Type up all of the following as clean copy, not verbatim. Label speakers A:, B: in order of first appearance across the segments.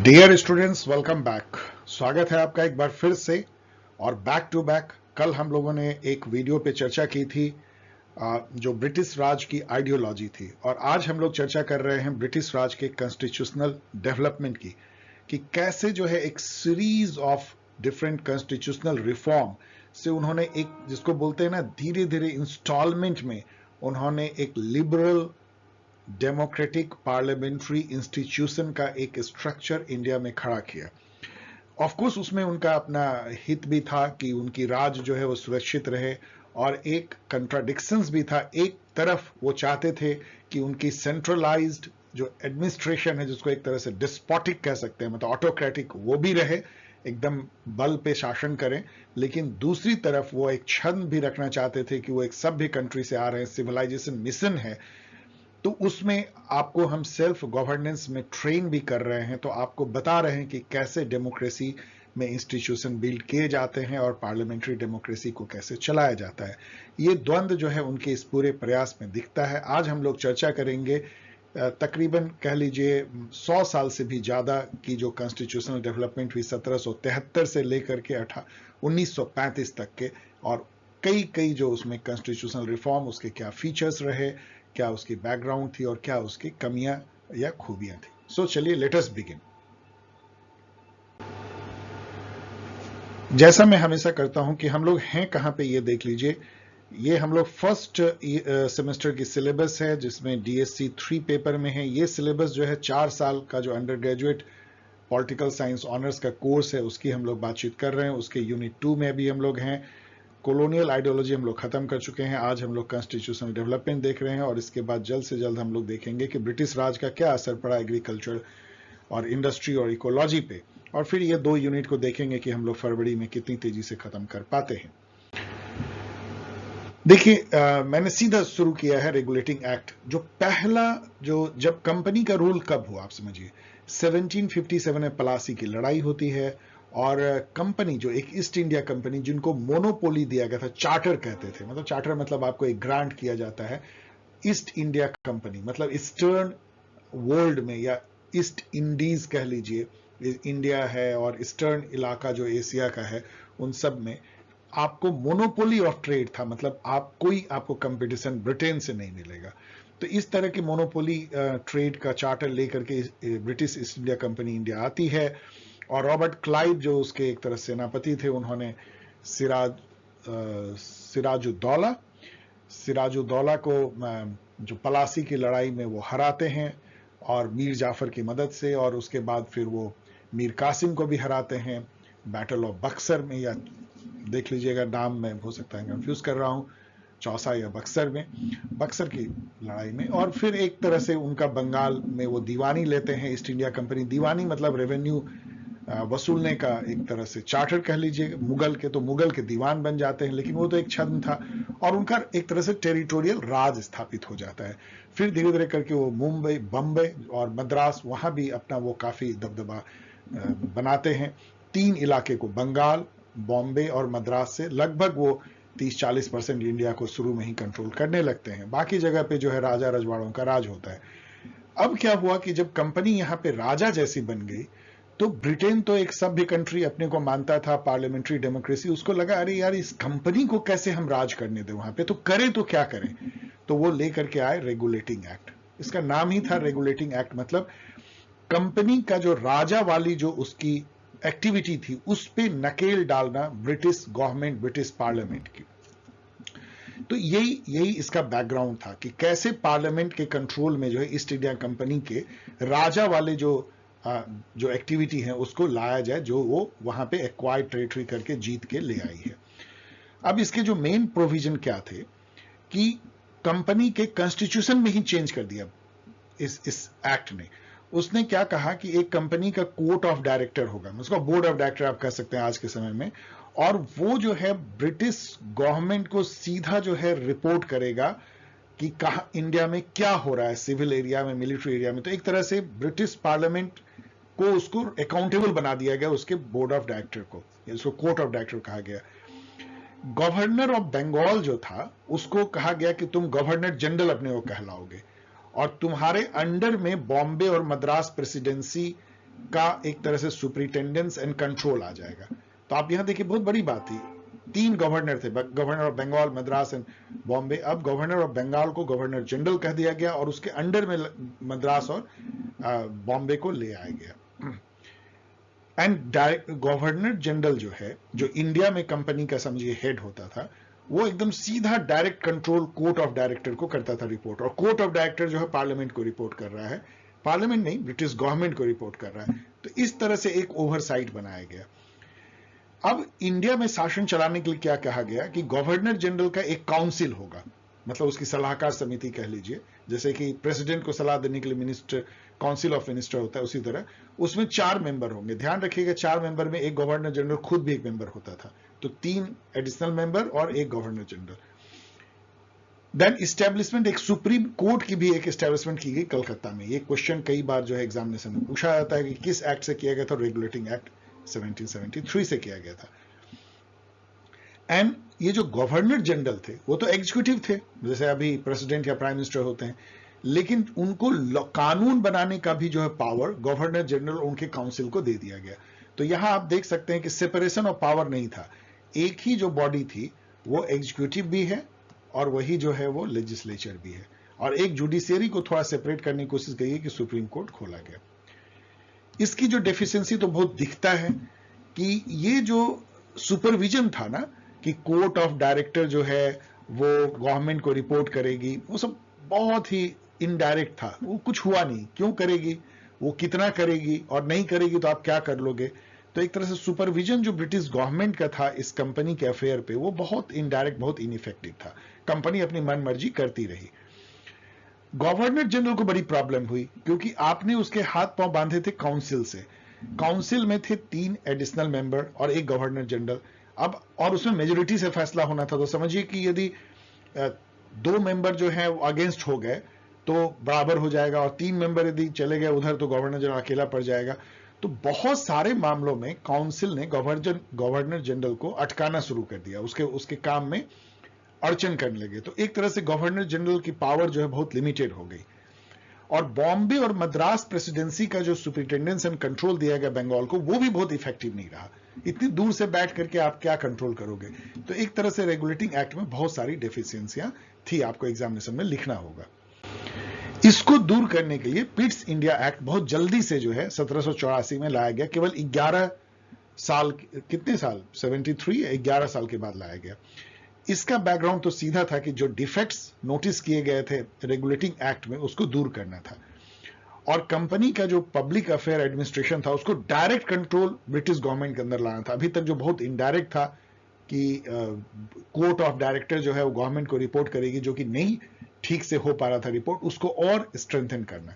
A: Dear students, welcome back. स्वागत है आपका एक बार फिर से। और बैक टू बैक कल हम लोगों ने एक वीडियो पे चर्चा की थी जो ब्रिटिश राज की आइडियोलॉजी थी, और आज हम लोग चर्चा कर रहे हैं ब्रिटिश राज के कॉन्स्टिट्यूशनल डेवलपमेंट की, कि कैसे जो है एक series of different constitutional reform से उन्होंने एक, जिसको बोलते हैं ना, धीरे धीरे इंस्टॉलमेंट में उन्होंने एक लिबरल डेमोक्रेटिक पार्लियामेंट्री इंस्टीट्यूशन का एक स्ट्रक्चर इंडिया में खड़ा किया। ऑफ कोर्स उसमें उनका अपना हित भी था कि उनकी राज जो है वो सुरक्षित रहे, और एक कंट्राडिक्शंस भी था। एक तरफ वो चाहते थे कि उनकी सेंट्रलाइज्ड जो एडमिनिस्ट्रेशन है, जिसको एक तरह से डिस्पोटिक कह सकते हैं, मतलब ऑटोक्रेटिक, वो भी रहे, एकदम बल पे शासन करें, लेकिन दूसरी तरफ वो एक छंद भी रखना चाहते थे कि वो एक सभ्य कंट्री से आ रहे हैं, सिविलाइजेशन मिशन है, तो उसमें आपको हम सेल्फ गवर्नेंस में ट्रेन भी कर रहे हैं, तो आपको बता रहे हैं कि कैसे डेमोक्रेसी में इंस्टीट्यूशन बिल्ड किए जाते हैं और पार्लियामेंट्री डेमोक्रेसी को कैसे चलाया जाता है। ये द्वंद्व जो है उनके इस पूरे प्रयास में दिखता है। आज हम लोग चर्चा करेंगे तकरीबन कह लीजिए 100 साल से भी ज्यादा की जो कॉन्स्टिट्यूशनल डेवलपमेंट हुई 1773 से लेकर के 1935 तक के, और कई कई जो उसमें कॉन्स्टिट्यूशनल रिफॉर्म, उसके क्या फीचर्स रहे, क्या उसकी बैकग्राउंड थी और क्या उसकी कमियां या खूबियां थी। सो चलिए, लेट अस बिगिन। जैसा मैं हमेशा करता हूं कि हम लोग हैं कहां पे, ये देख लीजिए। ये हम लोग फर्स्ट सेमेस्टर की सिलेबस है, जिसमें डीएससी 3 पेपर में है। ये सिलेबस जो है 4 साल का जो under graduate political science honours का कोर्स है, उसकी हम लोग बातचीत कर रहे हैं। उसके यूनिट 2 में भी हम लोग हैं। कॉलोनियल आइडियोलॉजी हम लोग खत्म कर चुके हैं। आज हम लोग कॉन्स्टिट्यूशनल डेवलपमेंट देख रहे हैं, और इसके बाद जल्द से जल्द हम लोग देखेंगे कि ब्रिटिश राज का क्या असर पड़ा एग्रीकल्चर और इंडस्ट्री और इकोलॉजी पे, और फिर ये 2 यूनिट को देखेंगे कि हम लोग फरवरी में कितनी तेजी से खत्म कर पाते हैं। देखिए, मैंने सीधा शुरू किया है रेगुलेटिंग एक्ट। जो पहला, जो जब कंपनी का रूल कब हुआ आप समझिए, 1757 में पलासी की लड़ाई होती है, और कंपनी जो एक ईस्ट इंडिया कंपनी, जिनको मोनोपोली दिया गया था, चार्टर कहते थे, मतलब चार्टर मतलब आपको एक ग्रांट किया जाता है। ईस्ट इंडिया कंपनी मतलब ईस्टर्न वर्ल्ड में, या ईस्ट इंडीज कह लीजिए, इंडिया है और ईस्टर्न इलाका जो एशिया का है, उन सब में आपको मोनोपोली ऑफ ट्रेड था, मतलब आपको कंपटीशन ब्रिटेन से नहीं मिलेगा। तो इस तरह की मोनोपोली ट्रेड का चार्टर लेकर के British east India company India आती है, और रॉबर्ट क्लाइव जो उसके एक तरह सेनापति थे, उन्होंने सिराजुद्दौला को जो पलासी की लड़ाई में वो हराते हैं, और मीर जाफर की मदद से, और उसके बाद फिर वो मीर कासिम को भी हराते हैं बैटल ऑफ बक्सर में, या देख लीजिएगा नाम में हो सकता है कंफ्यूज कर रहा हूं, चौसा या बक्सर में, बक्सर की लड़ाई में। और फिर एक तरह से उनका बंगाल में वो दीवानी लेते हैं, ईस्ट इंडिया कंपनी। दीवानी मतलब रेवेन्यू वसूलने का एक तरह से चार्टर कह लीजिए। मुगल के दीवान बन जाते हैं, लेकिन वो तो एक छंद था, और उनका एक तरह से टेरिटोरियल राज स्थापित हो जाता है। फिर धीरे धीरे करके वो मुंबई, बम्बई और मद्रास, वहां भी अपना वो काफी दबदबा बनाते हैं। 3 इलाके को, बंगाल, बॉम्बे और मद्रास से लगभग वो 30-40% इंडिया को शुरू में ही कंट्रोल करने लगते हैं। बाकी जगह पे जो है राजा रजवाड़ों का राज होता है। अब क्या हुआ कि जब कंपनी यहां पे राजा जैसी बन गई, तो ब्रिटेन तो एक सभ्य कंट्री अपने को मानता था, पार्लियामेंट्री डेमोक्रेसी, उसको लगा अरे यार, इस कंपनी को कैसे हम राज करने दें वहां पे, तो करें तो क्या करें। तो वो लेकर के आए रेगुलेटिंग एक्ट। इसका नाम ही था रेगुलेटिंग एक्ट, मतलब कंपनी का जो राजा वाली जो उसकी एक्टिविटी थी, उस पे नकेल डालना ब्रिटिश गवर्नमेंट, ब्रिटिश पार्लियामेंट की। तो यही इसका बैकग्राउंड था कि कैसे पार्लियामेंट के कंट्रोल में जो है ईस्ट इंडिया कंपनी के राजा वाले जो एक्टिविटी है उसको लाया जाए, जो वो वहां पे एक्वायर्ड टेरिटरी करके जीत के ले आई है। अब इसके जो मेन प्रोविजन क्या थे, कि कंपनी के कॉन्स्टिट्यूशन में ही चेंज कर दिया इस एक्ट ने। उसने क्या कहा कि एक कंपनी का कोर्ट ऑफ डायरेक्टर होगा, उसका बोर्ड ऑफ डायरेक्टर आप कह सकते हैं आज के समय में, और वो जो है ब्रिटिश गवर्नमेंट को सीधा जो है रिपोर्ट करेगा कि कहां इंडिया में क्या हो रहा है, सिविल एरिया में, मिलिट्री एरिया में। तो एक तरह से ब्रिटिश पार्लियामेंट को उसको अकाउंटेबल बना दिया गया, उसके बोर्ड ऑफ डायरेक्टर को, इसको कोर्ट ऑफ डायरेक्टर कहा गया। गवर्नर ऑफ बंगाल जो था, उसको कहा गया कि तुम गवर्नर जनरल अपने को कहलाओगे, और तुम्हारे अंडर में बॉम्बे और मद्रास प्रेसिडेंसी का एक तरह से सुपरिटेंडेंस एंड कंट्रोल आ जाएगा। तो आप यहां देखिए बहुत बड़ी बात थी, 3 गवर्नर थे, governor of Bengal, Madras and Bombay. अब गवर्नर ऑफ बंगाल को गवर्नर जनरल कह दिया गया और उसके अंडर में मद्रास और बॉम्बे को ले आया गया। एंड गवर्नर जनरल जो है, जो इंडिया में कंपनी का समझिए हेड होता था, वो एकदम सीधा direct control court of director को करता था रिपोर्ट, और कोर्ट ऑफ डायरेक्टर जो है पार्लियामेंट को रिपोर्ट कर रहा है, पार्लियामेंट नहीं ब्रिटिश गवर्नमेंट को रिपोर्ट कर रहा है। तो इस तरह से एक ओवरसाइट बनाया गया। अब इंडिया में शासन चलाने के लिए क्या कहा गया कि गवर्नर जनरल का एक काउंसिल होगा, मतलब उसकी सलाहकार समिति कह लीजिए, जैसे कि प्रेसिडेंट को सलाह देने के लिए मिनिस्टर, काउंसिल ऑफ मिनिस्टर होता है, उसी तरह उसमें 4 मेंबर होंगे। ध्यान रखिएगा 4 मेंबर में एक गवर्नर जनरल खुद भी एक मेंबर होता था, तो 3 एडिशनल मेंबर और एक गवर्नर जनरल। देन इस्टेब्लिशमेंट, एक सुप्रीम कोर्ट की भी एक इस्टेब्लिशमेंट की गई कलकत्ता में। ये क्वेश्चन कई बार जो है एग्जामिनेशन में पूछा जाता है कि किस एक्ट से किया गया था, रेगुलेटिंग एक्ट 1773 से किया गया था। एंड ये जो गवर्नर जनरल थे वो तो एग्जीक्यूटिव थे, जैसे अभी प्रेसिडेंट या प्राइम मिनिस्टर होते हैं, लेकिन उनको कानून बनाने का भी जो है पावर गवर्नर जनरल उनके काउंसिल को दे दिया गया। तो यहां आप देख सकते हैं कि सेपरेशन ऑफ पावर नहीं था, एक ही जो बॉडी थी वो एग्जीक्यूटिव भी है और वही जो है वो लेजिस्लेचर भी है, और एक जुडिशियरी को थोड़ा सेपरेट करने की कोशिश की कि सुप्रीम कोर्ट खोला गया। इसकी जो डेफिशिएंसी तो बहुत दिखता है कि ये जो सुपरविजन था ना, कि कोर्ट ऑफ डायरेक्टर जो है वो गवर्नमेंट को रिपोर्ट करेगी, वो सब बहुत ही इनडायरेक्ट था, वो कुछ हुआ नहीं। क्यों करेगी, वो कितना करेगी, और नहीं करेगी तो आप क्या कर लोगे। तो एक तरह से सुपरविजन जो ब्रिटिश गवर्नमेंट का था इस कंपनी के अफेयर पे, वो बहुत इनडायरेक्ट, बहुत इनइफेक्टिव था। कंपनी अपनी मन मर्जी करती रही। गवर्नर जनरल को बड़ी प्रॉब्लम हुई, क्योंकि आपने उसके हाथ पांव बांधे थे काउंसिल से। काउंसिल में थे 3 एडिशनल मेंबर और एक गवर्नर जनरल। अब और उसमें मेजोरिटी से फैसला होना था, तो समझिए कि यदि 2 मेंबर जो है वो अगेंस्ट हो गए तो बराबर हो जाएगा, और 3 मेंबर यदि चले गए उधर तो गवर्नर जनरल अकेला पड़ जाएगा। तो बहुत सारे मामलों में काउंसिल ने गवर्नर जनरल को अटकाना शुरू कर दिया, उसके काम में अड़चन करने लगे। तो एक तरह से गवर्नर जनरल की पावर जो है बहुत लिमिटेड हो गई। और बॉम्बे और मद्रास प्रेसिडेंसी का जो सुपरिटेंडेंस एंड कंट्रोल दिया गया बंगाल को, वो भी बहुत इफेक्टिव नहीं रहा। इतनी दूर से बैठ करके आप क्या कंट्रोल करोगे। तो एक तरह से रेगुलेटिंग एक्ट में बहुत सारी डेफिशिएंसियां थी, आपको एग्जामिनेशन में लिखना होगा। इसको दूर करने के लिए पिट्स इंडिया एक्ट बहुत जल्दी से जो है 1784 में लाया गया। केवल 11 साल, कितने साल, 73 या 11 साल के बाद लाया गया। इसका बैकग्राउंड तो सीधा था कि जो डिफेक्ट्स नोटिस किए गए थे रेगुलेटिंग एक्ट में, उसको दूर करना था, और कंपनी का जो पब्लिक अफेयर एडमिनिस्ट्रेशन था उसको डायरेक्ट कंट्रोल ब्रिटिश गवर्नमेंट के अंदर लाना था। अभी तक जो बहुत इनडायरेक्ट था कि कोर्ट ऑफ डायरेक्टर जो है वो गवर्नमेंट को रिपोर्ट करेगी, जो कि नहीं ठीक से हो पा रहा था रिपोर्ट, उसको और स्ट्रेंथन करना।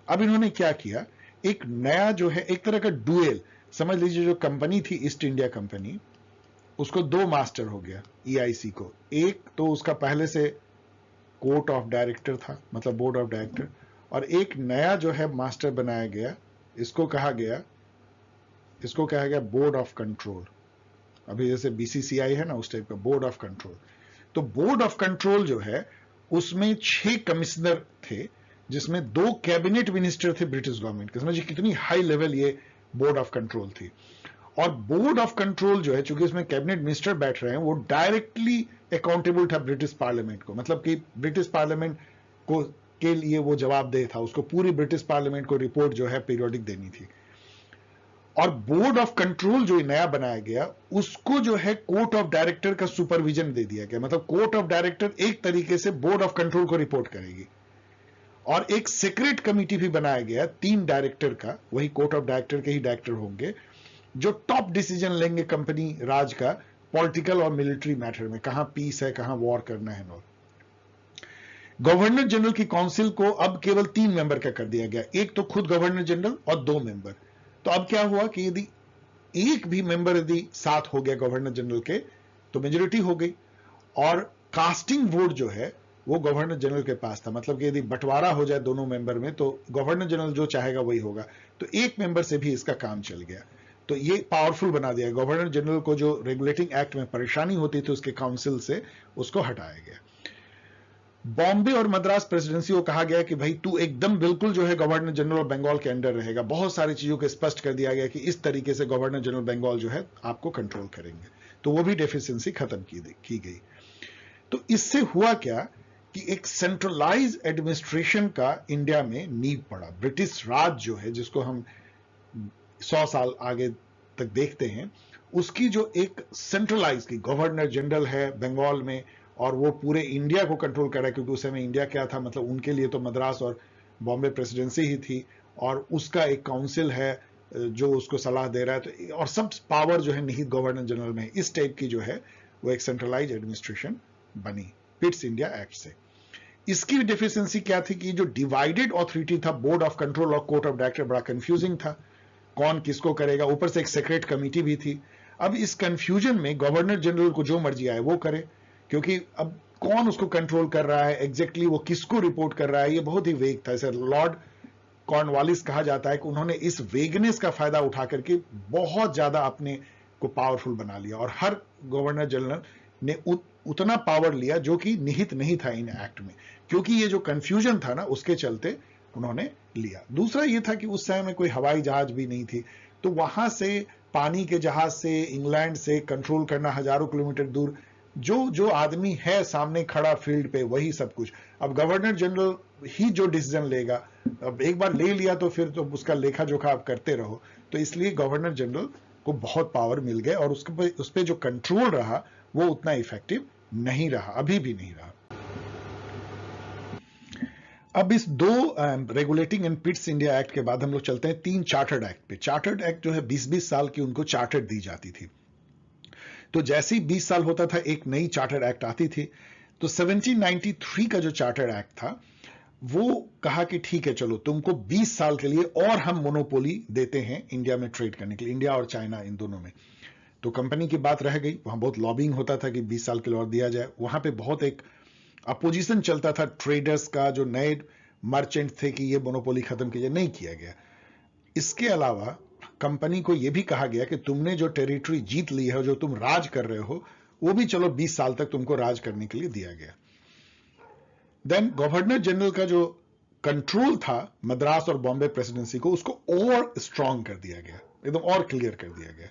A: अब इन्होंने क्या किया, एक नया जो है एक तरह का डुएल, समझ लीजिए जो कंपनी थी ईस्ट इंडिया कंपनी, उसको 2 मास्टर हो गया EIC को। एक तो उसका पहले से कोर्ट ऑफ डायरेक्टर था, मतलब बोर्ड ऑफ डायरेक्टर, और एक नया जो है मास्टर बनाया गया, इसको कहा गया बोर्ड ऑफ कंट्रोल। अभी जैसे BCCI है ना, उस टाइप का बोर्ड ऑफ कंट्रोल। तो बोर्ड ऑफ कंट्रोल जो है उसमें 6 कमिश्नर थे, जिसमें 2 कैबिनेट मिनिस्टर थे ब्रिटिश गवर्नमेंट के। समझिए कितनी हाई लेवल ये बोर्ड ऑफ कंट्रोल थी। और बोर्ड ऑफ कंट्रोल जो है, चूंकि इसमें कैबिनेट मिनिस्टर बैठ रहे हैं, वो डायरेक्टली अकाउंटेबल था ब्रिटिश पार्लियामेंट को, मतलब कि ब्रिटिश पार्लियामेंट को के लिए वो जवाबदेह था, उसको पूरी ब्रिटिश पार्लियामेंट को रिपोर्ट जो है पीरियोडिक देनी थी। और बोर्ड ऑफ कंट्रोल जो नया बनाया गया, उसको जो है कोर्ट ऑफ डायरेक्टर का सुपरविजन दे दिया गया, मतलब कोर्ट ऑफ डायरेक्टर एक तरीके से बोर्ड ऑफ कंट्रोल को रिपोर्ट करेगी। और एक सीक्रेट कमिटी भी बनाया गया 3 डायरेक्टर का, वही कोर्ट ऑफ डायरेक्टर के ही डायरेक्टर होंगे, जो टॉप डिसीजन लेंगे कंपनी राज का, पॉलिटिकल और मिलिट्री मैटर में, कहां पीस है, कहां वॉर करना है। गवर्नर जनरल की काउंसिल को अब केवल 3 मेंबर का कर दिया गया, एक तो खुद गवर्नर जनरल और 2 मेंबर। तो अब क्या हुआ कि यदि एक भी मेंबर यदि साथ हो गया गवर्नर जनरल के, तो मेजोरिटी हो गई, और कास्टिंग वोट जो है वो गवर्नर जनरल के पास था, मतलब कि यदि बंटवारा हो जाए दोनों मेंबर में तो गवर्नर जनरल जो चाहेगा वही होगा। तो एक मेंबर से भी इसका काम चल गया। तो ये पावरफुल बना दिया गवर्नर जनरल को, जो रेगुलेटिंग एक्ट में परेशानी होती थी उसके काउंसिल से, उसको हटाया गया। बॉम्बे और मद्रास प्रेसिडेंसी को कहा गया कि भाई तू एकदम बिल्कुल जो है गवर्नर जनरल ऑफ बंगाल के अंडर रहेगा। बहुत सारी चीजों को स्पष्ट कर दिया गया कि इस तरीके से गवर्नर जनरल बंगाल जो है आपको कंट्रोल करेंगे। तो वो भी डेफिशिएंसी खत्म की गई। तो इससे हुआ क्या कि एक सेंट्रलाइज एडमिनिस्ट्रेशन का इंडिया में नींव पड़ा। ब्रिटिश राज जो है, जिसको हम 100 साल आगे तक देखते हैं, उसकी जो एक सेंट्रलाइज की गवर्नर जनरल है बंगाल में, और वो पूरे इंडिया को कंट्रोल कर रहा है, क्योंकि उस समय इंडिया क्या था, मतलब उनके लिए तो मद्रास और बॉम्बे प्रेसिडेंसी ही थी, और उसका एक काउंसिल है जो उसको सलाह दे रहा है। तो और सब पावर जो है निहित गवर्नर जनरल में। इस टाइप की जो है वो एक सेंट्रलाइज एडमिनिस्ट्रेशन बनी पिट्स इंडिया एक्ट से। इसकी डेफिशिएंसी क्या थी कि जो डिवाइडेड ऑथोरिटी था, बोर्ड ऑफ कंट्रोल और कोर्ट ऑफ डायरेक्टर, बड़ा कंफ्यूजिंग था, कौन किसको करेगा। ऊपर से एक सेक्रेट कमेटी भी थी। अब इस कंफ्यूजन में गवर्नर जनरल को जो मर्जी आए वो करे, क्योंकि अब कौन उसको कंट्रोल कर रहा है, एग्जैक्टली वो किसको रिपोर्ट कर रहा है, ये बहुत ही वेग था। इसे लॉर्ड कॉर्नवालिस कहा जाता है कि उन्होंने इस वेगनेस का फायदा उठा करके बहुत ज्यादा अपने को पावरफुल बना लिया, और हर गवर्नर जनरल ने उतना पावर लिया जो कि निहित नहीं था इन एक्ट में, क्योंकि ये जो कंफ्यूजन था ना, उसके चलते उन्होंने लिया। दूसरा ये था कि उस समय में कोई हवाई जहाज भी नहीं थी, तो वहां से पानी के जहाज से इंग्लैंड से कंट्रोल करना हजारों किलोमीटर दूर, जो आदमी है सामने खड़ा फील्ड पे, वही सब कुछ। अब गवर्नर जनरल ही जो डिसीजन लेगा, अब एक बार ले लिया तो फिर तो उसका लेखा जोखा आप करते रहो। तो इसलिए गवर्नर जनरल को बहुत पावर मिल गए, और उस पे जो कंट्रोल रहा वो उतना इफेक्टिव नहीं रहा, अभी भी नहीं रहा। अब इस दो regulating and Pitt's India act के बाद हम लोग चलते हैं 3 चार्टर्ड एक्ट पे। चार्टर्ड एक्ट जो है 20-20 साल की उनको चार्टर्ड दी जाती थी। तो जैसे ही 20 साल होता था एक नई चार्टर्ड एक्ट आती थी। तो 1793 का जो चार्टर्ड एक्ट था वो कहा कि ठीक है, चलो तुमको 20 साल के लिए और हम मोनोपोली देते हैं इंडिया में ट्रेड करने के लिए, इंडिया और चाइना इन दोनों में। तो कंपनी की बात रह गई, वहां बहुत लॉबिंग होता था कि 20 साल के लिए और दिया जाए। वहां पे बहुत एक अपोजिशन चलता था ट्रेडर्स का, जो नए मर्चेंट थे, कि ये मोनोपोली खत्म कीजिए, नहीं किया गया। इसके अलावा कंपनी को यह भी कहा गया कि तुमने जो टेरिटरी जीत ली है, जो तुम राज कर रहे हो, वो भी चलो 20 साल तक तुमको राज करने के लिए दिया गया। देन गवर्नर जनरल का जो कंट्रोल था मद्रास और बॉम्बे प्रेसिडेंसी को, उसको और स्ट्रांग कर दिया गया, एकदम और क्लियर कर दिया गया।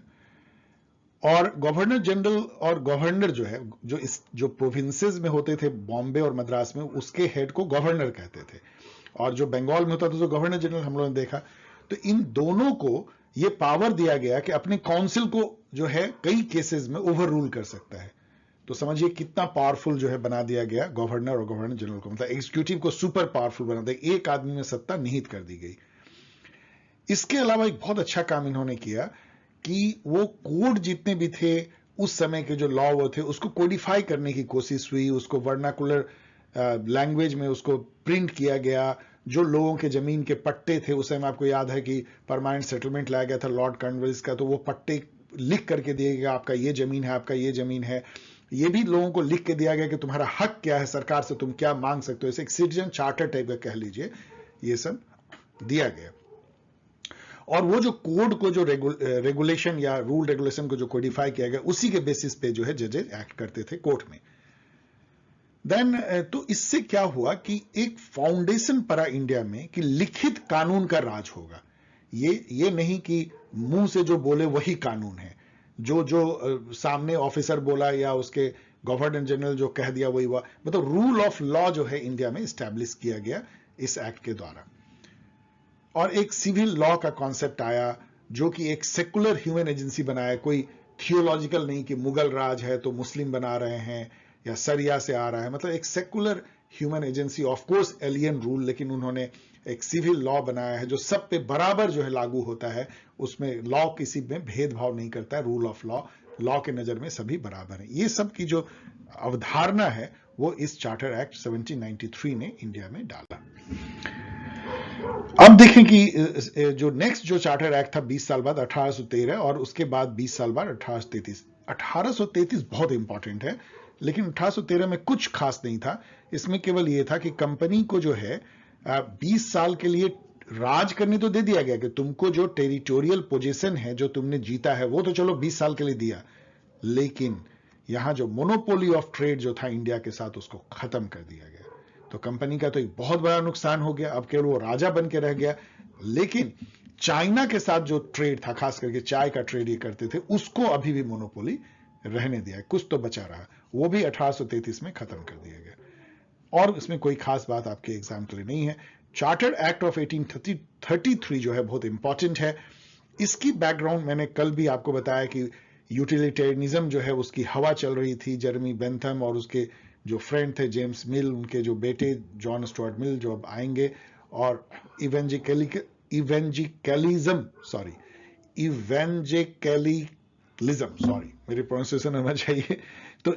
A: और गवर्नर जनरल और गवर्नर जो है, जो प्रोविंसेस में होते थे बॉम्बे और मद्रास में, उसके हेड को गवर्नर कहते थे, और जो बंगाल में होता था तो गवर्नर जनरल हम लोगों ने देखा। तो इन दोनों को यह पावर दिया गया कि अपने काउंसिल को जो है कई केसेस में ओवर रूल कर सकता है। तो समझिए कितना पावरफुल जो है बना दिया गया गवर्नर और गवर्नर जनरल को, मतलब एग्जीक्यूटिव को सुपर पावरफुल बना दिया, एक आदमी में सत्ता निहित कर दी गई। इसके अलावा एक बहुत अच्छा काम इन्होंने किया कि वो कोड जितने भी थे उस समय के जो लॉ वो थे, उसको कोडिफाई करने की कोशिश हुई, उसको वर्नाकुलर लैंग्वेज में उसको प्रिंट किया गया। जो लोगों के जमीन के पट्टे थे, उस समय आपको याद है कि परमानेंट सेटलमेंट लाया गया था लॉर्ड कॉर्नवालिस का, तो वो पट्टे लिख करके दिए गया, आपका ये जमीन है, आपका ये जमीन है। ये भी लोगों को लिख के दिया गया कि तुम्हारा हक क्या है, सरकार से तुम क्या मांग सकते हो, इसे एक सिटीजन चार्टर टाइप का कह लीजिए, ये सब दिया गया। और वो जो कोड को, जो रेगुलेशन या रूल रेगुलेशन को जो कोडिफाई किया गया, उसी के बेसिस पे जो है जजेस एक्ट करते थे कोर्ट में। देन तो इससे क्या हुआ कि एक फाउंडेशन पड़ा इंडिया में कि लिखित कानून का राज होगा। ये नहीं कि मुंह से जो बोले वही कानून है, जो सामने ऑफिसर बोला या उसके गवर्नर जनरल जो कह दिया वही हुआ। मतलब रूल ऑफ लॉ जो है इंडिया में स्टैब्लिश किया गया इस एक्ट के द्वारा। और एक सिविल लॉ का कॉन्सेप्ट आया, जो कि एक सेकुलर ह्यूमन एजेंसी बनाया, कोई थियोलॉजिकल नहीं कि मुगल राज है तो मुस्लिम बना रहे हैं या सरिया से आ रहा है। मतलब एक secular human agency, of course alien rule, लेकिन उन्होंने एक सिविल लॉ बनाया है जो सब पे बराबर जो है लागू होता है। उसमें लॉ किसी में भेदभाव नहीं करता है, रूल ऑफ लॉ के नजर में सभी बराबर है। ये सब की जो अवधारणा है वो इस चार्टर एक्ट 1793 ने इंडिया में डाला। अब देखें कि जो नेक्स्ट जो चार्टर एक्ट था 20 साल बाद 1813, और उसके बाद 20 साल बाद 1833। 1833 बहुत इंपॉर्टेंट है, लेकिन 1813 में कुछ खास नहीं था। इसमें केवल यह था कि कंपनी को जो है 20 साल के लिए राज करने तो दे दिया गया कि तुमको जो टेरिटोरियल पोजीशन है जो तुमने जीता है वो तो चलो 20 साल के लिए दिया, लेकिन यहां जो मोनोपोली ऑफ ट्रेड जो था इंडिया के साथ उसको खत्म कर दिया गया। तो कंपनी का तो एक बहुत बड़ा नुकसान हो गया, अब केवल वो राजा बन के रह गया। लेकिन चाइना के साथ जो ट्रेड था, खास करके चाय का ट्रेड ये करते थे, उसको अभी भी मोनोपोली रहने दिया है, कुछ तो बचा रहा, वो भी 1833 में खत्म कर दिया गया। और इसमें कोई खास बात आपके एग्जाम के लिए नहीं है। चार्टर्ड एक्ट ऑफ 1833 जो है बहुत इंपॉर्टेंट है। इसकी बैकग्राउंड मैंने कल भी आपको बताया कि यूटिलिटेरियनिज्म जो है उसकी हवा चल रही थी। जेरेमी बेंथम और उसके जो फ्रेंड थे जेम्स मिल, उनके जो बेटे जॉन स्टुअर्ट मिल जो अब आएंगे, और इवेंजिकलिज्म, सॉरी मेरी प्रोनाउंसिएशन होना चाहिए। तो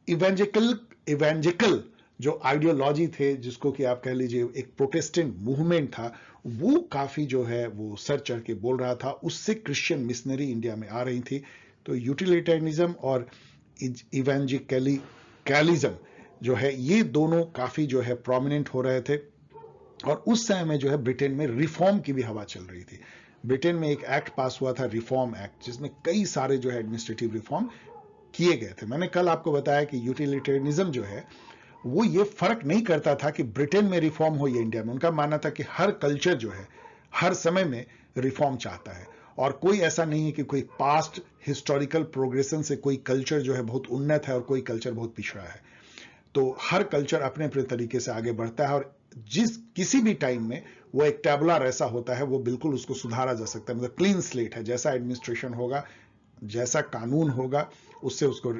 A: इवेंजिकल जो आइडियोलॉजी थे, जिसको कि आप कह लीजिए एक प्रोटेस्टेंट मूवमेंट था, वो काफी जो है वो सर चढ़ के बोल रहा था। उससे क्रिश्चियन मिशनरी इंडिया में आ रही थी। तो यूटिलिटेरियनिज्म और इवेंजिकलिज्म जो है ये दोनों काफी जो है प्रोमिनेंट हो रहे थे। और उस समय में जो है ब्रिटेन में रिफॉर्म की भी हवा चल रही थी। ब्रिटेन में एक एक्ट पास हुआ था, रिफॉर्म एक्ट, जिसमें कई सारे जो है एडमिनिस्ट्रेटिव रिफॉर्म किए गए थे। मैंने कल आपको बताया कि यूटिलिटेरियनिज्म जो है वो ये फर्क नहीं करता था कि ब्रिटेन में रिफॉर्म हो या इंडिया में। उनका मानना था कि हर कल्चर जो है हर समय में रिफॉर्म चाहता है, और कोई ऐसा नहीं है कि कोई पास्ट हिस्टोरिकल प्रोग्रेशन से कोई कल्चर जो है बहुत उन्नत है और कोई कल्चर बहुत पिछड़ा है। तो हर कल्चर अपने अपने तरीके से आगे बढ़ता है, और किसी भी टाइम में वो एक टैबुलर ऐसा होता है, वो बिल्कुल उसको सुधारा जा सकता है। मतलब क्लीन स्लेट है, जैसा एडमिनिस्ट्रेशन होगा, जैसा कानून होगा, उससे उसको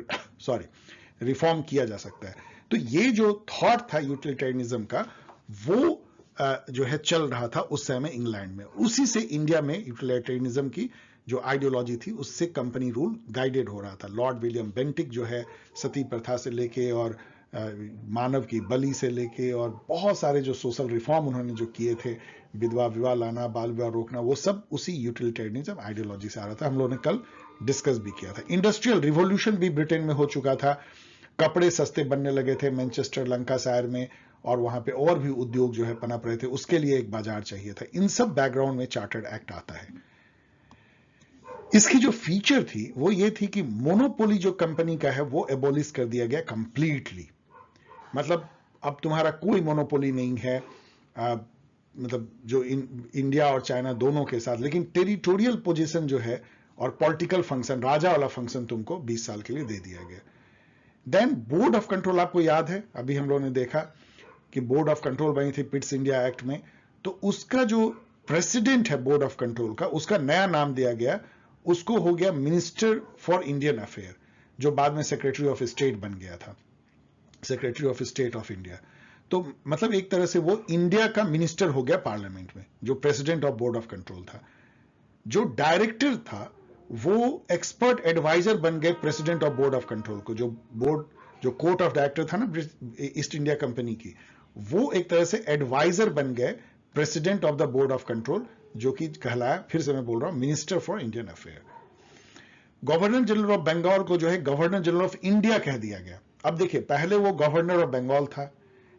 A: रिफॉर्म किया जा सकता है। तो ये जो थॉट था यूटिलिटेरियनिज्म का, वो जो है चल रहा था उस समय इंग्लैंड में। उसी से इंडिया में यूटिलिटेरियनिज्म की जो आइडियोलॉजी थी उससे कंपनी रूल गाइडेड हो रहा था। लॉर्ड विलियम बेंटिक जो है सती प्रथा से लेके और मानव की बलि से लेके और बहुत सारे जो सोशल रिफॉर्म उन्होंने जो किए थे, विधवा विवाह लाना, बाल विवाह रोकना, वो सब उसी यूटिलिटेरियनिज्म आइडियोलॉजी से आ रहा था। हम लोगों ने कल डिस्कस भी किया था। इंडस्ट्रियल रिवॉल्यूशन भी ब्रिटेन में हो चुका था। कपड़े सस्ते बनने लगे थे मैनचेस्टर, लंकाशायर में, और वहां पे और भी उद्योग जो है पनप रहे थे। उसके लिए एक बाजार चाहिए था। इन सब बैकग्राउंड में चार्टर्ड एक्ट आता है। इसकी जो फीचर थी वो ये थी कि मोनोपोली जो कंपनी का है वो एबोलिश कर दिया गया कंप्लीटली। मतलब अब तुम्हारा कोई मोनोपोली नहीं है, मतलब जो इंडिया और चाइना दोनों के साथ। लेकिन टेरिटोरियल पोजीशन जो है और पॉलिटिकल फंक्शन, राजा वाला फंक्शन तुमको 20 साल के लिए दे दिया गया। देन बोर्ड ऑफ कंट्रोल, आपको याद है अभी हम लोगों ने देखा कि बोर्ड ऑफ कंट्रोल बनी थी पिट्स इंडिया एक्ट में। तो उसका जो प्रेसिडेंट है बोर्ड ऑफ कंट्रोल का, उसका नया नाम दिया गया, उसको हो गया मिनिस्टर फॉर इंडियन अफेयर, जो बाद में सेक्रेटरी ऑफ स्टेट बन गया था, secretary of state of India. तो मतलब एक तरह से वो इंडिया का मिनिस्टर हो गया पार्लियामेंट में, जो president of board of control था। जो डायरेक्टर था वो एक्सपर्ट एडवाइजर बन गए president of board of control को। जो कोर्ट ऑफ डायरेक्टर था ना ईस्ट इंडिया कंपनी की, वो एक तरह से एडवाइजर बन गए president of the board of control, जो कि कहलाया, फिर से मैं बोल रहा हूं, minister for Indian affair. Governor general of Bengal को जो है गवर्नर जनरल ऑफ इंडिया कह दिया गया। अब देखिए, पहले वो गवर्नर ऑफ बंगाल था,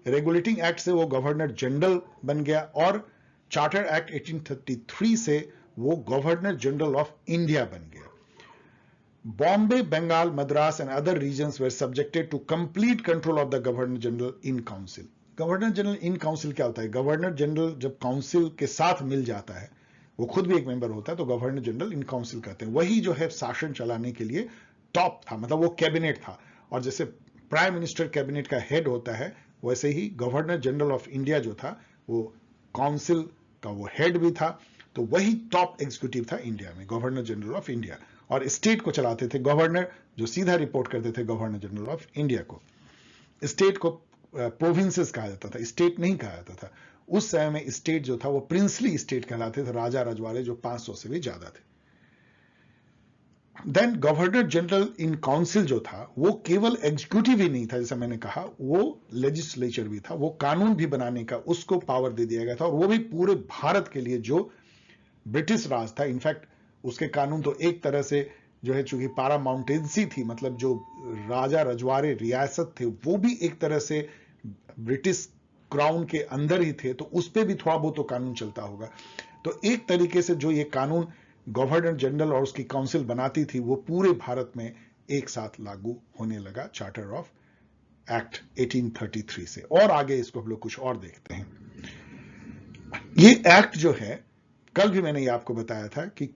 A: रेगुलेटिंग एक्ट से वो गवर्नर जनरल बन गया, और चार्टर एक्ट 1833 से वो गवर्नर जनरल ऑफ इंडिया बन गया। Bombay, Bengal, Madras and other regions were subjected to complete control of the governor general in council. Governor general in council क्या होता है? गवर्नर जनरल जब काउंसिल के साथ मिल जाता है, वो खुद भी एक मेंबर होता है, तो गवर्नर जनरल इन काउंसिल कहते हैं। वही जो है शासन चलाने के लिए टॉप था, मतलब वो कैबिनेट था। और जैसे प्राइम मिनिस्टर कैबिनेट का हेड होता है, वैसे ही गवर्नर जनरल ऑफ इंडिया जो था वो काउंसिल का वो हेड भी था। तो वही टॉप एग्जीक्यूटिव था इंडिया में, गवर्नर जनरल ऑफ इंडिया। और स्टेट को चलाते थे गवर्नर, जो सीधा रिपोर्ट करते थे गवर्नर जनरल ऑफ इंडिया को। स्टेट को प्रोविंसेस कहा जाता था, स्टेट नहीं कहा जाता था। उस समय में स्टेट जो था वो प्रिंसली स्टेट कहलाते थे, राजा रजवाड़े जो 500 से भी ज्यादा थे। Then governor general in council जो था वो केवल एग्जीक्यूटिव ही नहीं था, जैसा मैंने कहा, वो लेजिस्लेचर भी था, वो कानून भी बनाने का उसको पावर दे दिया गया था। और वो भी पूरे भारत के लिए, जो ब्रिटिश राज था। इनफैक्ट उसके कानून तो एक तरह से जो है, चूंकि पारामाउंटेंसी थी, मतलब जो राजा रजवाड़े रियासत थे, वो भी एक तरह से ब्रिटिश क्राउन के अंदर ही थे, तो उस पर भी थोड़ा बहुत तो कानून चलता होगा। तो एक तरीके से जो ये कानून गवर्नर जनरल और उसकी काउंसिल बनाती थी, वो पूरे भारत में एक साथ लागू होने लगा चार्टर ऑफ एक्ट 1833 से। और आगे इसको हम लोग कुछ और देखते हैं। ये एक्ट जो है, कल भी मैंने ये आपको बताया था कि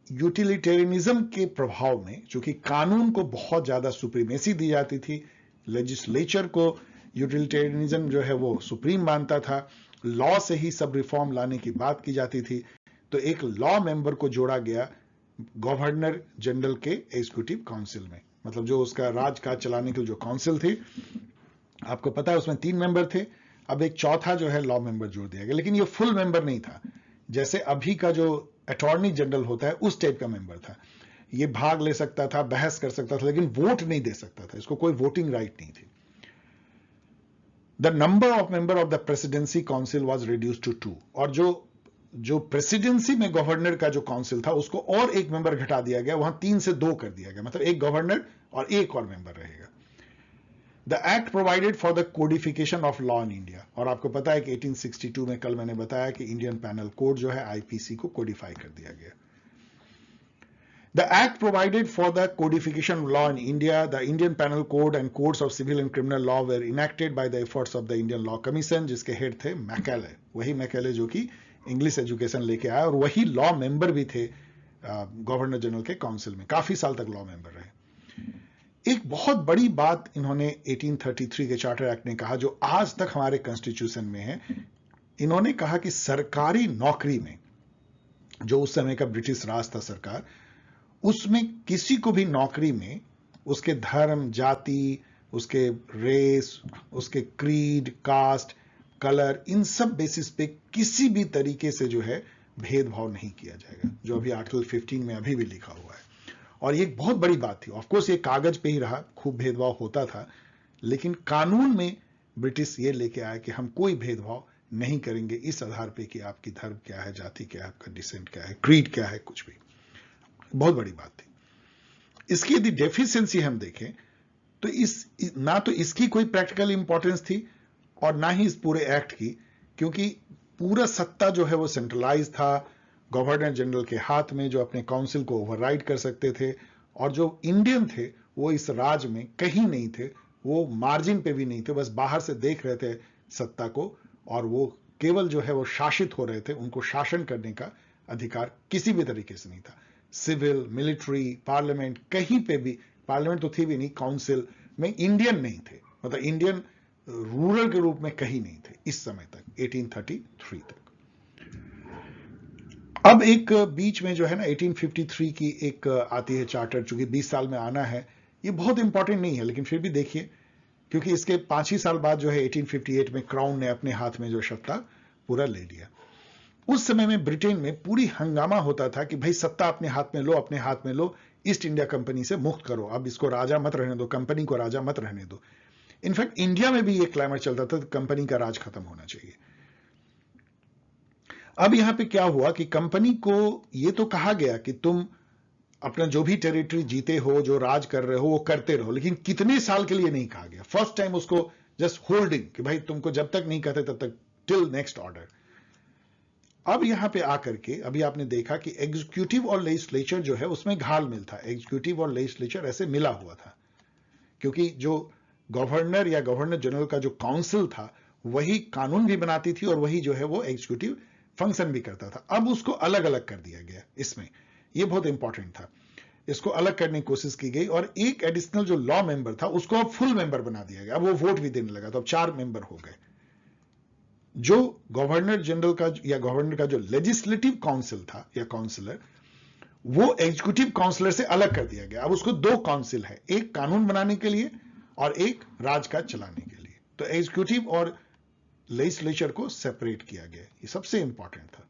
A: यूटिलिटेरियनिज्म के प्रभाव में, चूंकि कानून को बहुत ज्यादा सुप्रीमेसी दी जाती थी, लेजिस्लेचर को यूटिलिटेरियनिज्म जो है वो सुप्रीम मानता था, लॉ से ही सब रिफॉर्म लाने की बात की जाती थी, तो एक लॉ मेंबर को जोड़ा गया गवर्नर जनरल के एग्जीक्यूटिव काउंसिल में। मतलब जो उसका राज काज चलाने की जो काउंसिल थी, आपको पता है उसमें 3 मेंबर थे, अब एक चौथा जो है लॉ मेंबर जोड़ दिया गया, लेकिन ये फुल मेंबर नहीं था, जैसे अभी का जो अटॉर्नी जनरल होता है उस टाइप का मेंबर था। ये भाग ले सकता था, बहस कर सकता था, लेकिन वोट नहीं दे सकता था, इसको कोई वोटिंग राइट नहीं थी। The number of member of the presidency council was reduced to 2, और जो प्रेसिडेंसी में गवर्नर का जो काउंसिल था उसको और एक मेंबर घटा दिया गया, वहां 3 से 2 कर दिया गया, मतलब एक गवर्नर और एक और मेंबर रहेगा। The act provided for the codification of law in India, और आपको पता है कि 1862 में कल मैंने बताया कि इंडियन पैनल कोड जो है आईपीसी को कोडिफाई कर दिया गया। The act provided for the codification of law in India. The Indian Penal Code and codes of civil and criminal law were enacted by the efforts of the Indian Law Commission, जिसके head थे Macaulay, वही Macaulay जो कि English education लेके आया, और वही law member भी थे गवर्नर जनरल के काउंसिल में, काफी साल तक लॉ मेंबर रहे। एक बहुत बड़ी बात इन्होंने 1833 के चार्टर एक्ट ने कहा, जो आज तक हमारे कॉन्स्टिट्यूशन में है। इन्होंने कहा कि सरकारी नौकरी में, जो उस समय का ब्रिटिश राज था सरकार, उसमें किसी को भी नौकरी में उसके धर्म, जाति, उसके रेस, उसके क्रीड, कास्ट, कलर, इन सब बेसिस पे किसी भी तरीके से जो है भेदभाव नहीं किया जाएगा, जो अभी आर्टिकल 15 में अभी भी लिखा हुआ है। और ये एक बहुत बड़ी बात थी। ऑफकोर्स ये कागज पे ही रहा, खूब भेदभाव होता था, लेकिन कानून में ब्रिटिश ये लेके आया कि हम कोई भेदभाव नहीं करेंगे इस आधार पे कि आपकी धर्म क्या है, जाति क्या है, आपका डिसेंट क्या है, क्रीड क्या है, कुछ भी। बहुत बड़ी बात थी। इसकी यदि डेफिशिएंसी हम देखें तो ना तो इसकी कोई प्रैक्टिकल इंपॉर्टेंस थी और ना ही इस पूरे एक्ट की, क्योंकि पूरा सत्ता जो है वो सेंट्रलाइज था गवर्नर जनरल के हाथ में, जो अपने काउंसिल को ओवरराइड कर सकते थे, और जो इंडियन थे वो इस राज में कहीं नहीं थे, वो मार्जिन पे भी नहीं थे, बस बाहर से देख रहे थे सत्ता को, और वो केवल जो है वो शासित हो रहे थे, उनको शासन करने का अधिकार किसी भी तरीके से नहीं था। सिविल, मिलिट्री, पार्लियामेंट, कहीं पे भी, पार्लियामेंट तो थी भी नहीं, काउंसिल में इंडियन नहीं थे, मतलब इंडियन रूरल के रूप में कहीं नहीं थे इस समय तक, 1833 तक। अब एक बीच में जो है ना 1853 की एक आती है चार्टर, चूंकि 20 साल में आना है, ये बहुत इंपॉर्टेंट नहीं है, लेकिन फिर भी देखिए, क्योंकि इसके 5 ही साल बाद जो है 1858 में क्राउन ने अपने हाथ में जो सत्ता पूरा ले लिया। उस समय में ब्रिटेन में पूरी हंगामा होता था कि भाई सत्ता अपने हाथ में लो, अपने हाथ में लो, ईस्ट इंडिया कंपनी से मुक्त करो, अब इसको राजा मत रहने दो, कंपनी को राजा मत रहने दो। इनफैक्ट इंडिया में भी ये क्लाइमेट चलता था, कंपनी का राज खत्म होना चाहिए। अब यहां पे क्या हुआ कि कंपनी को ये तो कहा गया कि तुम अपना जो भी टेरिटरी जीते हो, जो राज कर रहे हो, वो करते रहो, लेकिन कितने साल के लिए नहीं कहा गया। फर्स्ट टाइम उसको जस्ट होल्डिंग, कि भाई तुमको जब तक नहीं कहते तब तक, टिल नेक्स्ट ऑर्डर। अब यहां पे आकर के अभी आपने देखा कि एग्जीक्यूटिव और लेजिस्लेचर जो है उसमें घालमेल था, एग्जीक्यूटिव और लेजिस्लेचर ऐसे मिला हुआ था, क्योंकि जो गवर्नर या गवर्नर जनरल का जो काउंसिल था वही कानून भी बनाती थी और वही जो है वो एग्जीक्यूटिव फंक्शन भी करता था। अब उसको अलग अलग कर दिया गया इसमें, ये बहुत इंपॉर्टेंट था, इसको अलग करने की कोशिश की गई, और एक एडिशनल जो लॉ मेंबर था उसको अब फुल मेंबर बना दिया गया, अब वो वोट भी देने लगा, तो अब 4 मेंबर हो गए। जो गवर्नर जनरल का या गवर्नर का जो लेजिस्लेटिव काउंसिल था या काउंसिलर, वो एग्जीक्यूटिव काउंसिलर से अलग कर दिया गया। अब उसको 2 काउंसिल है, एक कानून बनाने के लिए और एक राजकाज चलाने के लिए, तो एग्जीक्यूटिव और लेजिस्लेचर को सेपरेट किया गया, ये सबसे इंपॉर्टेंट था।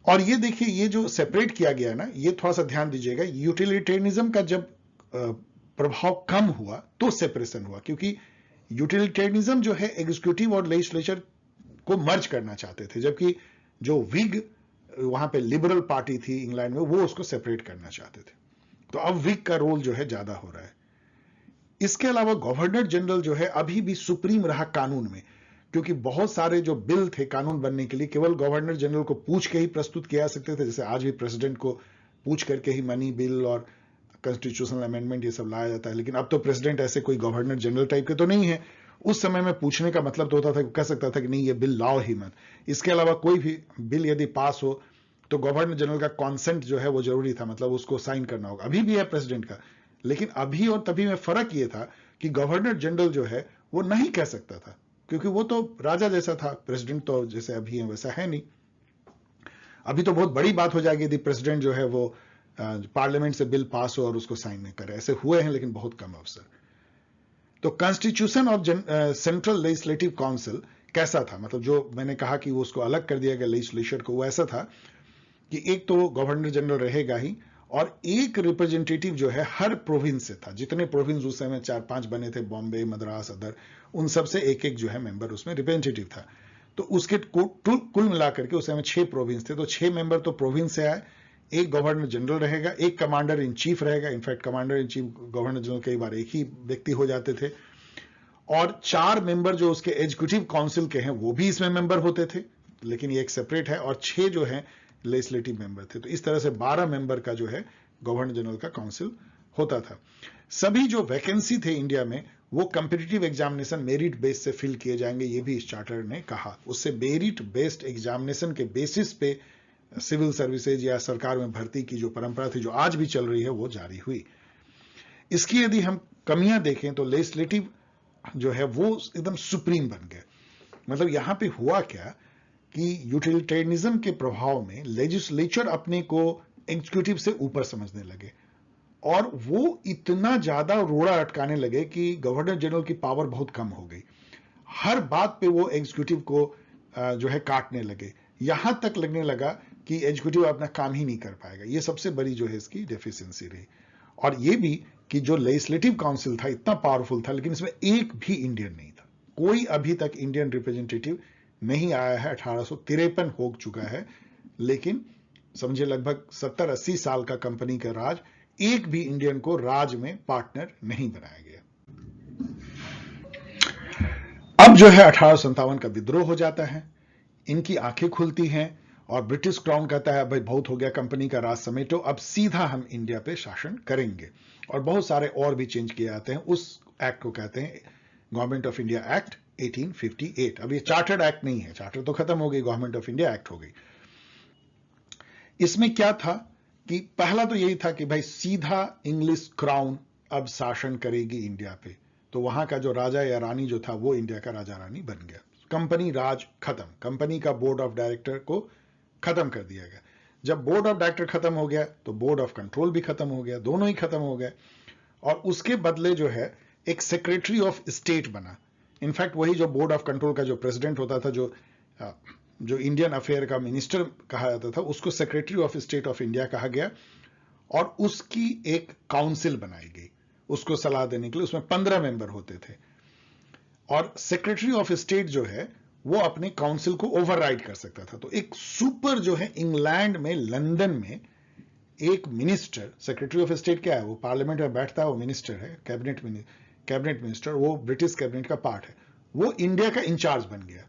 A: और ये देखिए, ये जो सेपरेट किया गया ना, ये थोड़ा सा ध्यान दीजिएगा, यूटिलिटेरियनिज्म का जब प्रभाव कम हुआ तो सेपरेशन हुआ, क्योंकि यूटिलिटेरियनिज्म जो है एग्जीक्यूटिव और लेजिस्लेचर को मर्ज करना चाहते थे, जबकि जो विग वहां पे लिबरल पार्टी थी इंग्लैंड में, वो उसको सेपरेट करना चाहते थे। तो अब विग का रोल जो है ज्यादा हो रहा है। इसके अलावा गवर्नर जनरल जो है अभी भी सुप्रीम रहा कानून में, क्योंकि बहुत सारे जो बिल थे कानून बनने के लिए केवल गवर्नर जनरल को पूछ के ही प्रस्तुत किया जा सकते थे, जैसे आज भी प्रेसिडेंट को पूछ करके ही मनी बिल और कॉन्स्टिट्यूशनल अमेंडमेंट ये सब लाया जाता है, लेकिन अब तो प्रेसिडेंट ऐसे कोई गवर्नर जनरल टाइप के तो नहीं है। उस समय में पूछने का मतलब तो होता था, कह सकता था कि नहीं ये बिल लाओ ही मत। इसके अलावा कोई भी बिल यदि पास हो तो गवर्नर जनरल का कॉन्सेंट जो है वो जरूरी था, मतलब उसको साइन करना होगा। अभी भी है प्रेसिडेंट का, लेकिन अभी और तभी में फर्क ये था कि गवर्नर जनरल जो है वो नहीं कह सकता था, क्योंकि वो तो राजा जैसा था, प्रेसिडेंट तो जैसे अभी है वैसा है नहीं। अभी तो बहुत बड़ी बात हो जाएगी यदि प्रेसिडेंट जो है वो पार्लियामेंट से बिल पास हो और उसको साइन नहीं करे। ऐसे हुए हैं लेकिन बहुत कम अवसर। तो constitution of central legislative council कैसा था, मतलब जो मैंने कहा कि वो उसको अलग कर दिया गया लेजिस्लेचर को, वो ऐसा था कि एक तो गवर्नर जनरल रहेगा ही, और एक रिप्रेजेंटेटिव जो है हर प्रोविंस से था। जितने प्रोविंस उस समय 4-5 बने थे, बॉम्बे, मद्रास, अदर, उन सब से एक एक जो है मेंबर उसमें रिप्रेजेंटेटिव था। तो उसके कुल मिलाकर के उस समय 6 प्रोविंस थे, तो 6 मेंबर तो प्रोविंस से आए। एक गवर्नर जनरल रहेगा, एक कमांडर इन चीफ रहेगा, in fact commander in chief governor general कई बार एक ही व्यक्ति हो जाते थे, और 4 मेंबर जो उसके एग्जीक्यूटिव काउंसिल के हैं वो भी इसमें मेंबर होते थे, लेकिन ये एक सेपरेट है, और 6 जो है लेजिस्लेटिव मेंबर थे। तो इस तरह से 12 मेंबर का जो है गवर्नर जनरल का काउंसिल होता था। सभी जो वैकेंसी थे इंडिया में वो कंपिटिटिव एग्जामिनेशन मेरिट बेस से फिल किए जाएंगे, ये भी इस चार्टर ने कहा। उससे मेरिट बेस्ड एग्जामिनेशन के बेसिस पे सिविल सर्विसेज या सरकार में भर्ती की जो परंपरा थी, जो आज भी चल रही है, वो जारी हुई। इसकी यदि हम कमियां देखें तो लेजिस्लेटिव जो है वो एकदम सुप्रीम बन गए। मतलब यहां पे हुआ क्या कि यूटिलिटेरियनिज्म के प्रभाव में लेजिस्लेचर अपने को एग्जीक्यूटिव से ऊपर समझने लगे, और वो इतना ज्यादा रोड़ा अटकाने लगे कि गवर्नर जनरल की पावर बहुत कम हो गई। हर बात पे वो एग्जीक्यूटिव को जो है काटने लगे, यहां तक लगने लगा कि एग्जीक्यूटिव अपना काम ही नहीं कर पाएगा। ये सबसे बड़ी जो है इसकी डेफिशिएंसी रही। और ये भी कि जो लेजिस्लेटिव काउंसिल था इतना पावरफुल था, लेकिन इसमें एक भी इंडियन नहीं था। कोई अभी तक इंडियन रिप्रेजेंटेटिव नहीं आया है। 1853 हो चुका है, लेकिन समझे लगभग 70-80 साल का कंपनी का राज, एक भी इंडियन को राज में पार्टनर नहीं बनाया गया। अब जो है 1857 का विद्रोह हो जाता है, इनकी आंखें खुलती हैं, और ब्रिटिश क्राउन कहता है भाई बहुत हो गया, कंपनी का राज समेटो, अब सीधा हम इंडिया पे शासन करेंगे। और बहुत सारे और भी चेंज किए जाते हैं। उस एक्ट को कहते हैं गवर्नमेंट ऑफ इंडिया एक्ट 1858। अब ये चार्टर्ड एक्ट नहीं है, चार्टर तो खत्म हो गई, गवर्नमेंट ऑफ इंडिया एक्ट हो गई। इसमें क्या था कि पहला तो यही था कि भाई सीधा इंग्लिश क्राउन अब शासन करेगी इंडिया पे। तो वहां का जो राजा या रानी जो था वो इंडिया का राजा रानी बन गया। कंपनी राज खत्म, कंपनी का बोर्ड ऑफ डायरेक्टर को खत्म कर दिया गया। जब बोर्ड ऑफ डायरेक्टर खत्म हो गया तो बोर्ड ऑफ कंट्रोल भी खत्म हो गया, दोनों ही खत्म हो गए। और उसके बदले जो है एक सेक्रेटरी ऑफ स्टेट बना। इनफैक्ट वही जो बोर्ड ऑफ कंट्रोल का जो प्रेसिडेंट होता था, जो इंडियन अफेयर का मिनिस्टर कहा जाता था, उसको secretary of state of India कहा गया। और उसकी एक काउंसिल बनाई गई उसको सलाह देने के लिए। उसमें 15 मेंबर होते थे, और सेक्रेटरी ऑफ स्टेट जो है वो अपने काउंसिल को ओवरराइड कर सकता था। तो एक सुपर जो है इंग्लैंड में, लंदन में एक मिनिस्टर, सेक्रेटरी ऑफ स्टेट क्या है, वो पार्लियामेंट में बैठता है, वो मिनिस्टर है, कैबिनेट मिनिस्टर, वो ब्रिटिश कैबिनेट का पार्ट है, वो इंडिया का इंचार्ज बन गया।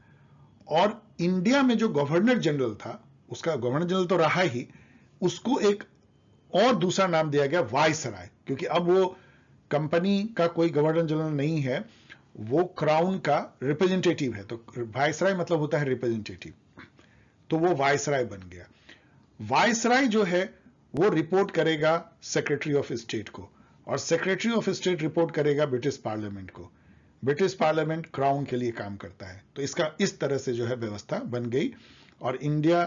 A: और इंडिया में जो गवर्नर जनरल था, उसका गवर्नर जनरल तो रहा ही, उसको एक और दूसरा नाम दिया गया वायसराय, क्योंकि अब वो कंपनी का कोई गवर्नर जनरल नहीं है, वो क्राउन का रिप्रेजेंटेटिव है। तो वायसराय मतलब होता है रिप्रेजेंटेटिव, तो वो वायसराय बन गया। वायसराय जो है वो रिपोर्ट करेगा सेक्रेटरी ऑफ स्टेट को, और सेक्रेटरी ऑफ स्टेट रिपोर्ट करेगा ब्रिटिश पार्लियामेंट को। ब्रिटिश पार्लियामेंट क्राउन के लिए काम करता है। तो इसका इस तरह से जो है व्यवस्था बन गई, और इंडिया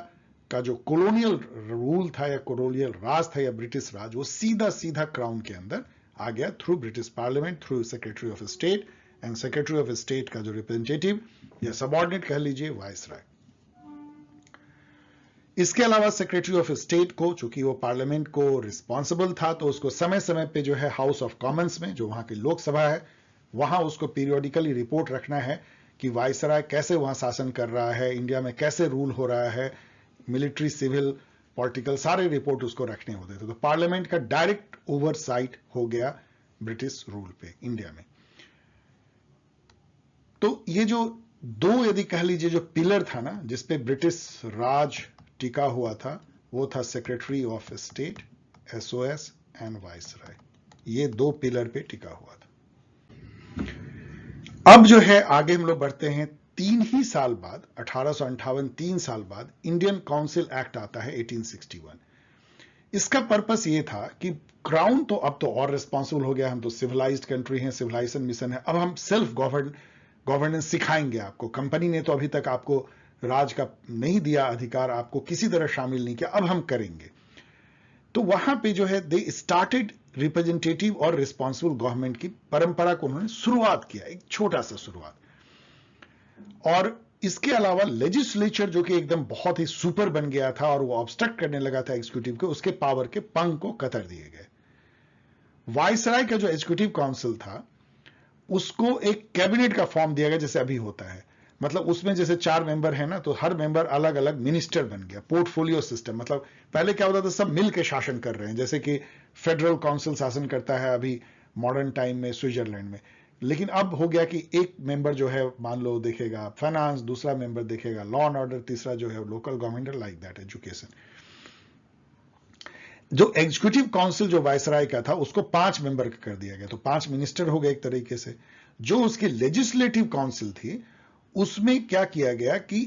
A: का जो कॉलोनियल रूल था या कॉलोनियल राज था या ब्रिटिश राज, वो सीधा सीधा क्राउन के अंदर आ गया through British parliament, through secretary of state, and secretary of state का जो रिप्रेजेंटेटिव या सबऑर्डिनेट कह लीजिए, वायसराय। इसके अलावा सेक्रेटरी ऑफ स्टेट को, चूंकि वो पार्लियामेंट को रिस्पॉन्सिबल था, तो उसको समय समय पे जो है हाउस ऑफ कॉमन्स में, जो वहां की लोकसभा है, वहां उसको पीरियोडिकली रिपोर्ट रखना है कि वायसराय कैसे वहां शासन कर रहा है, इंडिया में कैसे रूल हो रहा है, मिलिट्री, सिविल, पॉलिटिकल, सारे रिपोर्ट उसको रखने होते थे। तो पार्लियामेंट का डायरेक्ट ओवरसाइट हो गया ब्रिटिश रूल पे इंडिया में। तो ये जो दो, यदि कह लीजिए, जो पिलर था ना जिसपे ब्रिटिश राज टिका हुआ था, वो था secretary of state, SOS, and viceroy, ये दो पिलर पे टिका हुआ था। अब जो है आगे हम लोग बढ़ते हैं, 3 ही साल बाद 1858, 3 साल बाद इंडियन काउंसिल एक्ट आता है 1861। इसका पर्पस ये था कि क्राउन तो अब तो और रिस्पॉन्सिबल हो गया, हम तो सिविलाइज्ड कंट्री हैं, सिविलाइजेशन मिशन है, अब हम सेल्फ गवर्नेंस सिखाएंगे आपको। कंपनी ने तो अभी तक आपको राज का नहीं दिया अधिकार, आपको किसी तरह शामिल नहीं किया, अब हम करेंगे। तो वहां पे जो है दे स्टार्टेड रिप्रेजेंटेटिव और रिस्पॉन्सिबल गवर्नमेंट की परंपरा को उन्होंने शुरुआत किया, एक छोटा सा शुरुआत। और इसके अलावा लेजिस्लेचर जो कि एकदम बहुत ही सुपर बन गया था और वो ऑब्स्ट्रक्ट करने लगा था एग्जीक्यूटिव को, उसके पावर के पंख को कतर दिए गए। वायसराय का जो एग्जीक्यूटिव काउंसिल था उसको एक कैबिनेट का फॉर्म दिया गया, जैसे अभी होता है। मतलब उसमें जैसे 4 मेंबर है ना, तो हर मेंबर अलग अलग मिनिस्टर बन गया, पोर्टफोलियो सिस्टम। मतलब पहले क्या होता था, सब मिलकर शासन कर रहे हैं, जैसे कि फेडरल काउंसिल शासन करता है अभी मॉडर्न टाइम में स्विट्जरलैंड में। लेकिन अब हो गया कि एक मेंबर जो है मान लो देखेगा फाइनेंस, दूसरा मेंबर देखेगा लॉ एंड ऑर्डर, तीसरा जो है local government, like that education. जो एग्जीक्यूटिव काउंसिल जो वायसराय का था उसको 5 मेंबर का कर दिया गया, तो 5 मिनिस्टर हो गए एक तरीके से। जो उसकी लेजिस्लेटिव काउंसिल थी उसमें क्या किया गया कि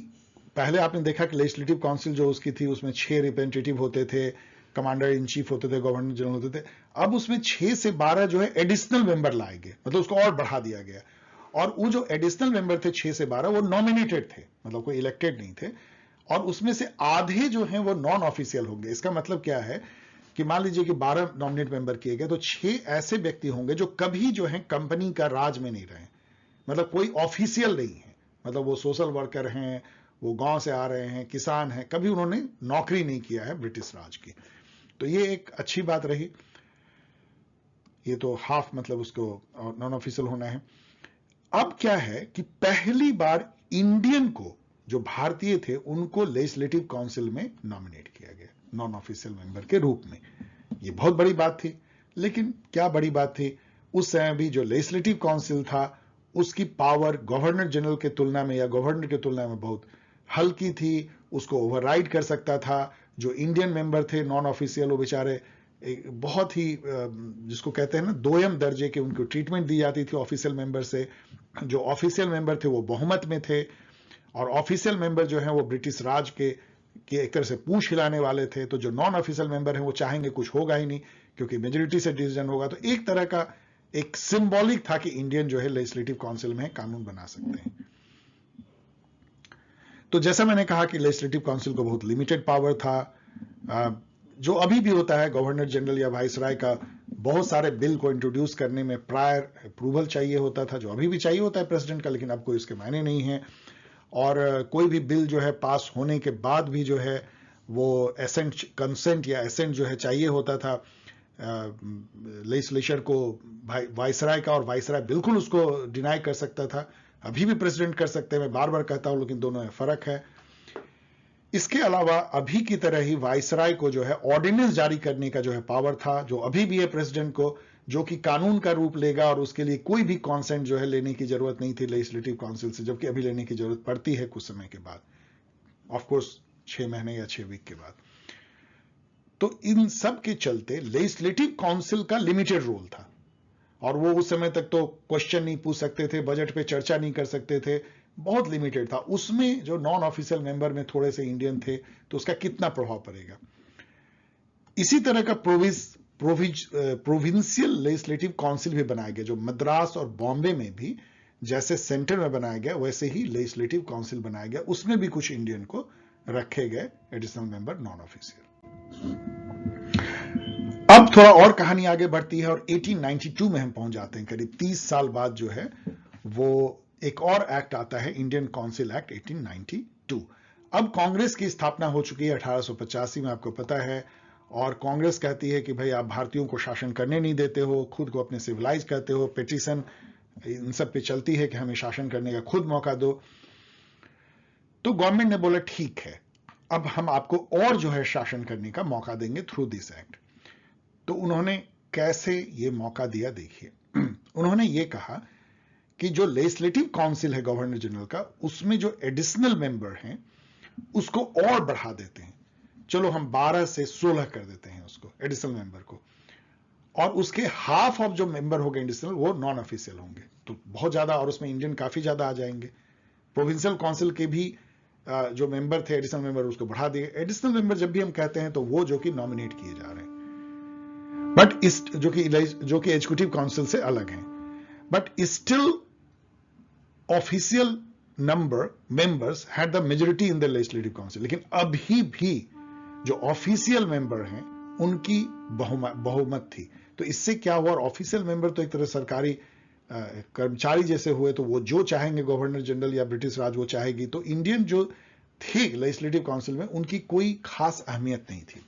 A: पहले आपने देखा कि लेजिस्लेटिव काउंसिल जो उसकी थी उसमें 6 रिप्रेजेंटेटिव होते थे, कमांडर इन चीफ होते थे, गवर्नर जनरल होते थे। अब उसमें 6 से 12 जो है एडिशनल मेंबर लाए गए, मतलब उसको और बढ़ा दिया गया। और वो जो एडिशनल मेंबर थे 6 से 12 वो नॉमिनेटेड थे, मतलब कोई इलेक्टेड नहीं थे। और उसमें से आधे जो हैं वो नॉन ऑफिशियल होंगे। इसका मतलब क्या है कि मान लीजिए कि 12 नॉमिनेट मेंबर किए गए, तो 6 ऐसे व्यक्ति होंगे जो कभी जो है कंपनी का राज में नहीं रहे, मतलब कोई ऑफिशियल नहीं है, मतलब वो सोशल वर्कर हैं, वो गांव से आ रहे हैं, किसान हैं, कभी उन्होंने नौकरी नहीं किया है ब्रिटिश राज की। तो ये एक अच्छी बात रही। ये तो हाफ मतलब उसको नॉन ऑफिशियल होना है। अब क्या है कि पहली बार इंडियन को, जो भारतीय थे, उनको लेजिस्लेटिव काउंसिल में नॉमिनेट किया गया नॉन ऑफिशियल मेंबर के रूप में। ये बहुत बड़ी बात थी। लेकिन क्या बड़ी बात थी, उस समय भी जो लेजिस्लेटिव काउंसिल था उसकी पावर गवर्नर जनरल के तुलना में या गवर्नर के तुलना में बहुत हल्की थी, उसको ओवरराइड कर सकता था। जो इंडियन मेंबर थे नॉन ऑफिशियल, वो बेचारे बहुत ही जिसको कहते हैं ना दोयम दर्जे के, उनको ट्रीटमेंट दी जाती थी ऑफिशियल मेंबर से। जो ऑफिशियल मेंबर थे वो बहुमत में थे, और ऑफिशियल मेंबर जो है वो ब्रिटिश राज के एक तरह से पूंछ हिलाने वाले थे। तो जो नॉन ऑफिशियल मेंबर हैं वो चाहेंगे कुछ होगा ही नहीं, क्योंकि मेजोरिटी से डिसीजन होगा। तो एक तरह का एक सिंबॉलिक था कि इंडियन जो है लेजिस्लेटिव काउंसिल में कानून बना सकते हैं। तो जैसा मैंने कहा कि लेजिस्लेटिव काउंसिल को बहुत लिमिटेड पावर था। जो अभी भी होता है, गवर्नर जनरल या वाइसराय का बहुत सारे बिल को इंट्रोड्यूस करने में प्रायर अप्रूवल चाहिए होता था, जो अभी भी चाहिए होता है प्रेसिडेंट का, लेकिन अब कोई उसके मायने नहीं है। और कोई भी बिल जो है पास होने के बाद भी जो है वो एसेंट, कंसेंट या एसेंट जो है चाहिए होता था लेजिस्लेचर को, वाइसराय का। और वाइसराय बिल्कुल उसको डिनाई कर सकता था, अभी भी प्रेसिडेंट कर सकते हैं, मैं बार बार कहता हूं, लेकिन दोनों में फर्क है। इसके अलावा अभी की तरह ही वाइसराय को जो है ऑर्डिनेंस जारी करने का जो है पावर था, जो अभी भी है प्रेसिडेंट को, जो कि कानून का रूप लेगा, और उसके लिए कोई भी कॉन्सेंट जो है लेने की जरूरत नहीं थी लेजिस्लेटिव काउंसिल से, जबकि अभी लेने की जरूरत पड़ती है कुछ समय के बाद, ऑफ कोर्स 6 महीने या 6 वीक के बाद। तो इन सब के चलते लेजिस्लेटिव काउंसिल का लिमिटेड रोल था, और वो उस समय तक तो क्वेश्चन नहीं पूछ सकते थे, बजट पे चर्चा नहीं कर सकते थे, बहुत लिमिटेड था। उसमें जो नॉन ऑफिशियल मेंबर में थोड़े से इंडियन थे, तो उसका कितना प्रभाव पड़ेगा। इसी तरह का प्रोविंशियल लेजिस्लेटिव काउंसिल भी बनाया गया, जो मद्रास और बॉम्बे में भी जैसे सेंटर में बनाया गया वैसे ही लेजिस्लेटिव काउंसिल बनाया गया, उसमें भी कुछ इंडियन को रखे गए एडिशनल मेंबर नॉन ऑफिशियल। अब थोड़ा और कहानी आगे बढ़ती है और 1892 में हम पहुंच जाते हैं। करीब 30 साल बाद जो है वो एक और एक्ट आता है, इंडियन काउंसिल एक्ट 1892। अब कांग्रेस की स्थापना हो चुकी है 1885 में, आपको पता है। और कांग्रेस कहती है कि भाई आप भारतीयों को शासन करने नहीं देते हो, खुद को अपने सिविलाइज कहते हो, पिटीशन इन सब पे चलती है कि हमें शासन करने का खुद मौका दो। तो गवर्नमेंट ने बोला ठीक है, अब हम आपको और जो है शासन करने का मौका देंगे थ्रू दिस एक्ट। तो उन्होंने कैसे ये मौका दिया, देखिए। उन्होंने ये कहा कि जो लेजिस्लेटिव काउंसिल है गवर्नर जनरल का, उसमें जो एडिशनल मेंबर हैं उसको और बढ़ा देते हैं। चलो हम 12 से 16 कर देते हैं उसको, एडिशनल मेंबर को। और उसके हाफ ऑफ जो मेंबर होंगे एडिशनल वो नॉन ऑफिशियल होंगे, तो बहुत ज्यादा, और उसमें इंडियन काफी ज्यादा आ जाएंगे। प्रोविंशियल काउंसिल के भी जो मेंबर थे एडिशनल मेंबर, उसको बढ़ा दिए। एडिशनल मेंबर जब भी हम कहते हैं तो वो जो कि नॉमिनेट किए जा रहे हैं, बट इस जो कि एग्जीक्यूटिव काउंसिल से अलग हैं, but still official number members had the majority in the legislative council. लेकिन अभी भी जो ऑफिशियल मेंबर हैं उनकी बहुमत थी। तो इससे क्या हुआ, ऑफिशियल मेंबर तो एक तरह सरकारी कर्मचारी जैसे हुए, तो वो जो चाहेंगे गवर्नर जनरल या ब्रिटिश राज वो चाहेगी, तो इंडियन जो थे लेजिस्लेटिव काउंसिल में उनकी कोई खास अहमियत नहीं थी।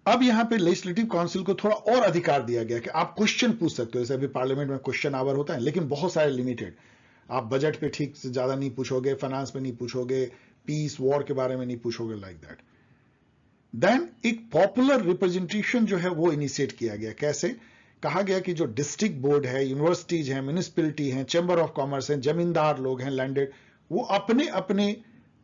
A: अब यहां पे लेजिस्लेटिव काउंसिल को थोड़ा और अधिकार दिया गया कि आप क्वेश्चन पूछ सकते हो, जैसे अभी पार्लियामेंट में क्वेश्चन आवर होता है, लेकिन बहुत सारे लिमिटेड। आप बजट पे ठीक से ज्यादा नहीं पूछोगे, फाइनेंस पे नहीं पूछोगे, पीस वॉर के बारे में नहीं पूछोगे, लाइक दैट। देन एक पॉपुलर रिप्रेजेंटेशन जो है वो इनिशिएट किया गया। कैसे? कहा गया कि जो डिस्ट्रिक्ट बोर्ड है, यूनिवर्सिटीज हैं, म्यूनिसिपैलिटी हैं, चैम्बर ऑफ कॉमर्स हैं, जमींदार लोग हैं, लैंडेड, वो अपने अपने